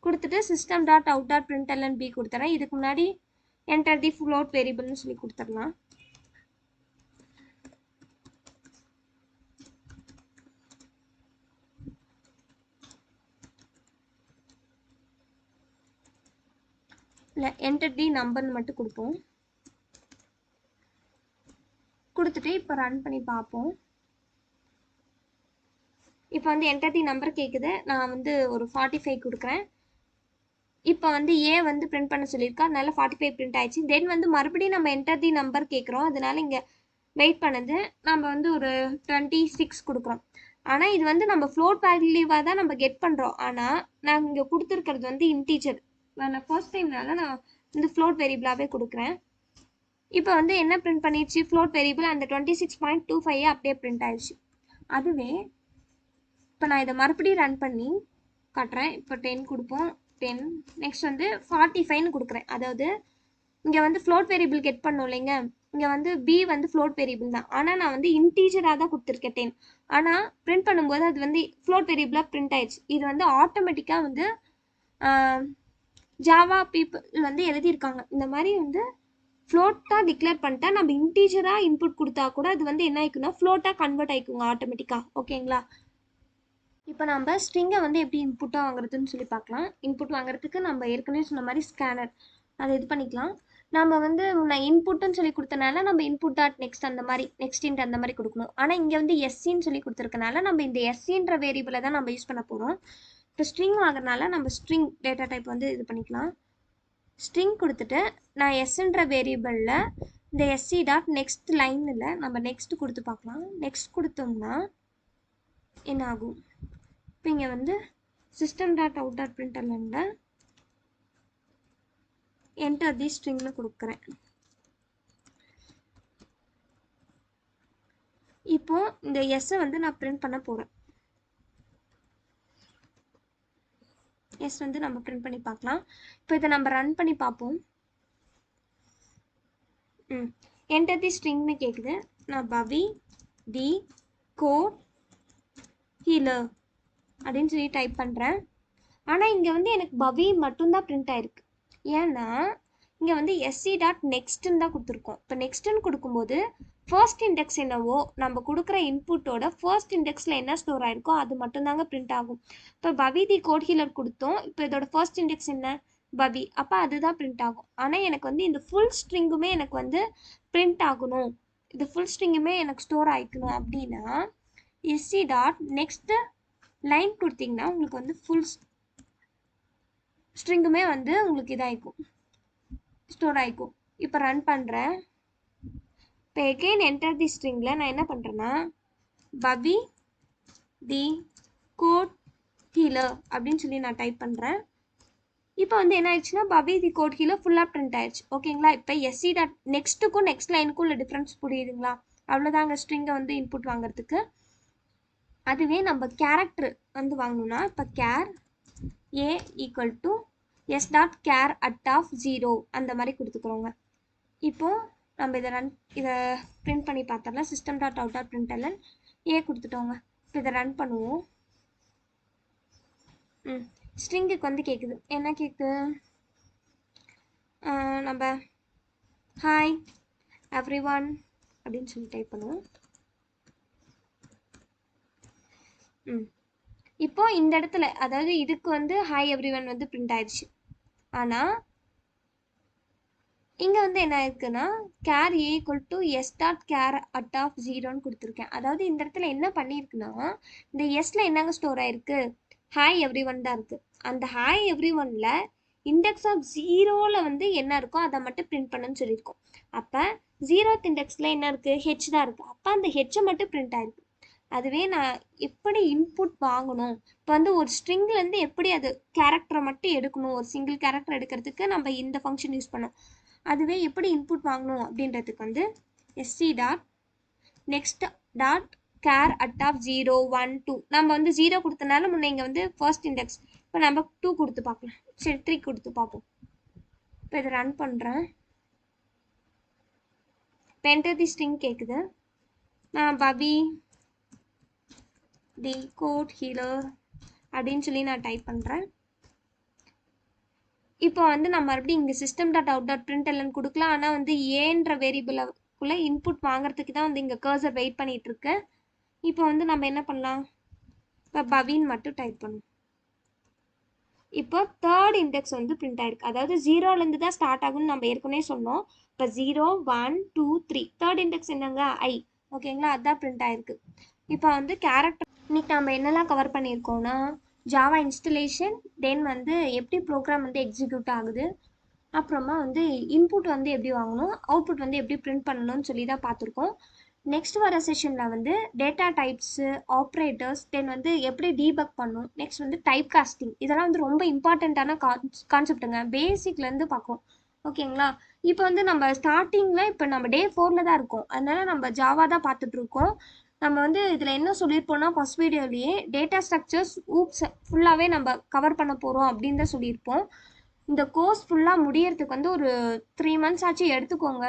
கொடுத்துட்டு system dot out dot println b கொடுத்துறேன். இதுக்கு முன்னாடி என்டர் தி ஃப்ளோட் வேரியபிள்னு சொல்லி கொடுத்துடலாம். இல்லை என்டர் தி நம்பர்னு மட்டும் கொடுப்போம். கொடுத்துட்டு இப்போ ரன் பண்ணி பார்ப்போம். இப்போ வந்து என்டர் தி நம்பர் கேட்குது. நான் வந்து ஒரு 45 கொடுக்குறேன். இப்போ வந்து ஏ வந்து பிரிண்ட் பண்ண சொல்லியிருக்கா, அதனால 45 பிரிண்ட் ஆயிடுச்சு. தென் வந்து மறுபடியும் நம்ம என்டர் தி நம்பர் கேட்குறோம். அதனால இங்கே வெயிட் பண்ணது நம்ம வந்து ஒரு 26 கொடுக்குறோம். ஆனால் இது வந்து நம்ம ஃப்ளோட் வேல்யூவாக தான் நம்ம கெட் பண்ணுறோம். ஆனால் நான் இங்கே கொடுத்துருக்கிறது வந்து இன்டீஜர். நான் ஃபர்ஸ்ட் டைம்னால நான் இந்த ஃப்ளோட் வேரியபிளாகவே கொடுக்குறேன். இப்போ வந்து என்ன பிரிண்ட் பண்ணிடுச்சு, ஃப்ளோட் வேரியபிள் அந்த 26.25 அப்படியே பிரிண்ட் ஆயிடுச்சு. அதுவே இப்போ நான் இதை மறுபடியும் ரன் பண்ணி காட்டுறேன். இப்போ 10 கொடுப்போம். 10 நெக்ஸ்ட் வந்து 45ன்னு கொடுக்குறேன். அதாவது இங்கே வந்து ஃப்ளோட் வேரியபிள் கெட் பண்ணோம் இல்லைங்க, இங்கே வந்து பி வந்து ஃப்ளோட் வேரியபிள் தான். ஆனால் நான் வந்து இன்டீஜராக தான் கொடுத்துருக்கேன் 10. ஆனால் பிரிண்ட் பண்ணும்போது அது வந்து ஃப்ளோட் வேரியபிளாக பிரிண்ட் ஆயிடுச்சு. இது வந்து ஆட்டோமேட்டிக்காக வந்து ஜாவா பீப்புள் வந்து எழுதியிருக்காங்க. இந்த மாதிரி வந்து ஃப்ளோட்டாக டிக்ளேர் பண்ணிட்டா நம்ம இன்டீஜராக இன்புட் கொடுத்தா கூட அது வந்து என்ன ஆயிக்குன்னா ஃப்ளோட்டாக கன்வெர்ட் ஆயிக்குங்க ஆட்டோமேட்டிக்காக. ஓகேங்களா? இப்போ நம்ம ஸ்ட்ரிங்கை வந்து எப்படி இன்புட்டாக வாங்குறதுன்னு சொல்லி பார்க்கலாம். இன்புட் வாங்குறதுக்கு நம்ம ஏற்கனவே சொன்ன மாதிரி ஸ்கேனர் அதை இது பண்ணிக்கலாம். நம்ம வந்து நான் இன்புட்டுன்னு சொல்லி கொடுத்தனால நம்ம இன்புட் டாட் நெக்ஸ்ட் அந்த மாதிரி நெக்ஸ்ட் இன்ட் அந்த மாதிரி கொடுக்கணும். ஆனால் இங்கே வந்து எஸ்சின்னு சொல்லி கொடுத்துருக்கனால நம்ம இந்த எஸ்சின்ற வேரியபிளை தான் நம்ம யூஸ் பண்ண போகிறோம். இப்போ ஸ்ட்ரிங் வாங்குறதுனால நம்ம ஸ்ட்ரிங் டேட்டா டைப் வந்து இது பண்ணிக்கலாம். ஸ்ட்ரிங் கொடுத்துட்டு நான் எஸ்ன்ற வேரியபிளில் இந்த எஸ்சி டாட் நெக்ஸ்ட் லைனில் நம்ம நெக்ஸ்ட் கொடுத்து பார்க்கலாம். நெக்ஸ்ட் கொடுத்தோம்னா என்ன ஆகும்? இப்போ இங்கே வந்து சிஸ்டம் டாட் அவுட் டாட் பிரிண்டர்ல என்டர் தி ஸ்ட்ரிங்னு கொடுக்குறேன். இப்போ இந்த எஸ்ஸை வந்து நான் பிரிண்ட் பண்ண போகிறேன். எஸ் வந்து நம்ம பிரிண்ட் பண்ணி பார்க்கலாம். இப்போ இதை நம்ம ரன் பண்ணி பார்ப்போம். என்டர் தி ஸ்ட்ரிங்னு கேட்குது. நான் பவி தி கோட் ஹீலர் அப்படின்னு சொல்லி டைப் பண்ணுறேன். ஆனால் இங்கே வந்து எனக்கு பவி மட்டும்தான் பிரிண்ட் ஆயிருக்கு. ஏன்னா இங்கே வந்து எஸ்சி டாட் நெக்ஸ்ட்டுன்னு தான் கொடுத்துருக்கோம். இப்போ நெக்ஸ்ட்டுன்னு கொடுக்கும்போது ஃபர்ஸ்ட் இண்டெக்ஸ் என்னவோ நம்ம கொடுக்குற இன்புட்டோட ஃபர்ஸ்ட் இண்டெக்ஸில் என்ன ஸ்டோர் ஆயிருக்கோ அது மட்டும்தாங்க பிரிண்ட் ஆகும். இப்போ பவி தி கோட் ஹீலர் கொடுத்தோம். இப்போ இதோட ஃபர்ஸ்ட் இண்டெக்ஸ் என்ன? பவி. அப்போ அதுதான் பிரிண்ட் ஆகும். ஆனால் எனக்கு வந்து இந்த ஃபுல் ஸ்ட்ரிங்குமே எனக்கு வந்து பிரிண்ட் ஆகணும், இது ஃபுல் ஸ்ட்ரிங்குமே எனக்கு ஸ்டோர் ஆகிக்கணும் அப்படின்னா எஸ்சி டாட் நெக்ஸ்ட்டு லைன் கொடுத்தீங்கன்னா உங்களுக்கு வந்து ஃபுல் ஸ்ட்ரிங்குமே வந்து உங்களுக்கு இதாகிக்கும், ஸ்டோர் ஆகிக்கும். இப்போ ரன் பண்ணுறேன். இப்போ எகெயின் என்டர் தி ஸ்ட்ரிங்கில் நான் என்ன பண்ணுறேன்னா பவி தி கோட் ஹீலர் அப்படின்னு சொல்லி நான் டைப் பண்ணுறேன். இப்போ வந்து என்ன ஆயிடுச்சுன்னா பவி தி கோட் ஹீலர் ஃபுல்லாக பிரிண்ட் ஆயிடுச்சு. ஓகேங்களா? இப்போ எஸ்சி டாட் நெக்ஸ்ட்டுக்கும் நெக்ஸ்ட் லைனுக்கும் உள்ள டிஃப்ரென்ஸ் புரியுதுங்களா? அவ்வளோதாங்க ஸ்ட்ரிங்கை வந்து இன்புட் வாங்குறதுக்கு. அதுவே நம்ம கேரக்டர் வந்து வாங்கணும்னா இப்போ char A equal to S dot char at of 0 அந்த மாதிரி கொடுத்துக்கிறோங்க. இப்போது நம்ம இதை பிரிண்ட் பண்ணி பார்த்தோம்னா சிஸ்டம் டாட் அவுட் டாட் பிரிண்டர்ல ஏ கொடுத்துட்டோங்க. இப்போ இதை ரன் பண்ணுவோம். ஸ்ட்ரிங்குக்கு வந்து கேட்குது. என்ன கேட்குது? நம்ம ஹாய் எவ்ரி ஒன் அப்படின்னு சொல்லி டைப் பண்ணுவோம். இப்போ இந்த இடத்துல அதாவது இதுக்கு வந்து ஹாய் எவ்ரி ஒன் வந்து பிரிண்ட் ஆயிடுச்சு. ஆனால் இங்கே வந்து என்ன இருக்குன்னா char A equal to S dot char at of 0ன்னு கொடுத்துருக்கேன். அதாவது இந்த இடத்துல என்ன பண்ணியிருக்குன்னா இந்த எஸ்ல என்னங்க ஸ்டோர் ஆயிருக்கு? ஹாய் எவ்ரி ஒன் தான் இருக்குது. அந்த ஹாய் எவ்ரி ஒன்ல இண்டெக்ஸ் ஆஃப் 0ல் வந்து என்ன இருக்கோ அதை மட்டும் பிரிண்ட் பண்ணுன்னு சொல்லியிருக்கோம். அப்போ 0th இண்டெக்ஸில் என்ன இருக்குது? ஹெச் தான் இருக்குது. அப்போ அந்த ஹெச்சை மட்டும் பிரிண்ட் ஆயிருக்கு. அதுவே நான் எப்படி இன்புட் வாங்கணும், இப்போ வந்து ஒரு ஸ்ட்ரிங்லேருந்து எப்படி அது கேரக்டரை மட்டும் எடுக்கணும், ஒரு சிங்கிள் கேரக்டர் எடுக்கிறதுக்கு நம்ம இந்த ஃபங்க்ஷன் யூஸ் பண்ணோம். அதுவே எப்படி இன்புட் வாங்கணும் அப்படின்றதுக்கு வந்து sc dot next dot char at of 0 1 2 நம்ம வந்து 0 கொடுத்தனால முன்னே இங்கே வந்து ஃபர்ஸ்ட் இண்டெக்ஸ். இப்போ நம்ம 2 கொடுத்து பார்க்கலாம், சரி 3 கொடுத்து பார்ப்போம். இப்போ இதை ரன் பண்ணுறேன். இப்போ என்டர் தி ஸ்ட்ரிங் கேட்குது. நான் பவி தி கோட் ஹீலர் அப்படின்னு சொல்லி நான் டைப் பண்ணுறேன். இப்போ வந்து நம்ம மறுபடியும் இங்கே சிஸ்டம் டாட் அவுட் டாட் பிரிண்டர்லன்னு கொடுக்கலாம். ஆனால் வந்து ஏன்ற வேரியபிளுக்குள்ளே இன்புட் வாங்குறதுக்கு தான் வந்து இங்கே கர்சர் வெயிட் பண்ணிட்டு இருக்கு. இப்போ வந்து நம்ம என்ன பண்ணலாம்? இப்போ பவின்னு மட்டும் டைப் பண்ணும். இப்போ தேர்ட் இண்டெக்ஸ் வந்து பிரிண்ட் ஆயிருக்கு. அதாவது 0லேருந்து தான் ஸ்டார்ட் ஆகும்னு நம்ம ஏற்கனவே சொன்னோம். இப்போ 0 1 2 3 தேர்ட் இண்டெக்ஸ் என்னங்க? ஐ. ஓகேங்களா? அதுதான் பிரிண்ட் ஆயிருக்கு. இப்போ வந்து கேரக்டர் இன்னைக்கு நம்ம என்னெல்லாம் கவர் பண்ணியிருக்கோம்னா ஜாவா இன்ஸ்டலேஷன், தென் வந்து எப்படி ப்ரோக்ராம் வந்து எக்ஸிக்யூட் ஆகுது, அப்புறமா வந்து இன்புட் வந்து எப்படி வாங்கணும், அவுட்புட் வந்து எப்படி பிரிண்ட் பண்ணணும்னு சொல்லி தான் பார்த்துருக்கோம். நெக்ஸ்ட் வர செஷனில் வந்து டேட்டா டைப்ஸு, ஆப்ரேட்டர்ஸ், தென் வந்து எப்படி டீபக் பண்ணணும், நெக்ஸ்ட் வந்து டைப் காஸ்டிங், இதெல்லாம் வந்து ரொம்ப இம்பார்ட்டண்ட்டான கான்செப்ட்டுங்க. பேசிக்லேருந்து பார்க்குறோம். ஓகேங்களா? இப்போ வந்து நம்ம ஸ்டார்டிங்கில் இப்போ நம்ம டே 4ல் தான் இருக்கோம். அதனால நம்ம ஜாவா தான் பார்த்துட்ருக்கோம். நம்ம வந்து இதில் என்ன சொல்லியிருப்போம்னா ஃபஸ்ட் வீடியோலேயே டேட்டா ஸ்ட்ரக்சர்ஸ் ஊப்ஸ் ஃபுல்லாகவே நம்ம கவர் பண்ண போகிறோம் அப்படின்னு தான் சொல்லியிருப்போம். இந்த கோர்ஸ் ஃபுல்லாக முடியறதுக்கு வந்து ஒரு 3 months ஆச்சு எடுத்துக்கோங்க.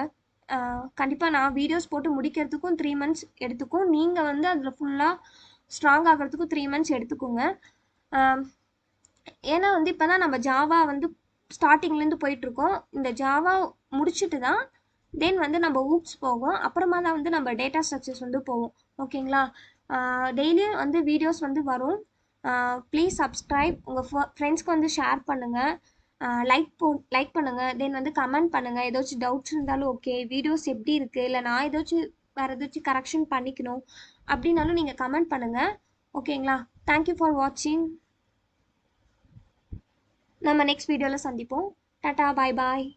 கண்டிப்பாக நான் வீடியோஸ் போட்டு முடிக்கிறதுக்கும் 3 months எடுத்துக்கும். நீங்கள் வந்து அதில் ஃபுல்லாக ஸ்ட்ராங் ஆகிறதுக்கும் 3 months எடுத்துக்கோங்க. ஏன்னா வந்து இப்போ தான் நம்ம ஜாவா வந்து ஸ்டார்டிங்லேருந்து போயிட்டுருக்கோம். இந்த ஜாவா முடிச்சுட்டு தான் தென் வந்து நம்ம ஊப்ஸ் போவோம். அப்புறமா தான் வந்து நம்ம டேட்டா ஸ்ட்ரக்சர்ஸ் வந்து போவோம். ஓகேங்களா? டெய்லியும் வந்து வீடியோஸ் வந்து வரும். ப்ளீஸ் சப்ஸ்கிரைப், உங்கள் ஃப்ரெண்ட்ஸ்க்கு வந்து ஷேர் பண்ணுங்கள், லைக் பண்ணுங்கள், தென் வந்து கமெண்ட் பண்ணுங்கள். ஏதாச்சும் டவுட்ஸ் இருந்தாலும் ஓகே, வீடியோஸ் எப்படி இருக்குது, இல்லை நான் ஏதாச்சும் வேறு ஏதாச்சும் கரெக்ஷன் பண்ணிக்கணும் அப்படின்னாலும் நீங்கள் கமெண்ட் பண்ணுங்கள். ஓகேங்களா? தேங்க்யூ ஃபார் வாட்சிங். நம்ம நெக்ஸ்ட் வீடியோவில் சந்திப்போம். டாட்டா, பாய் பாய்.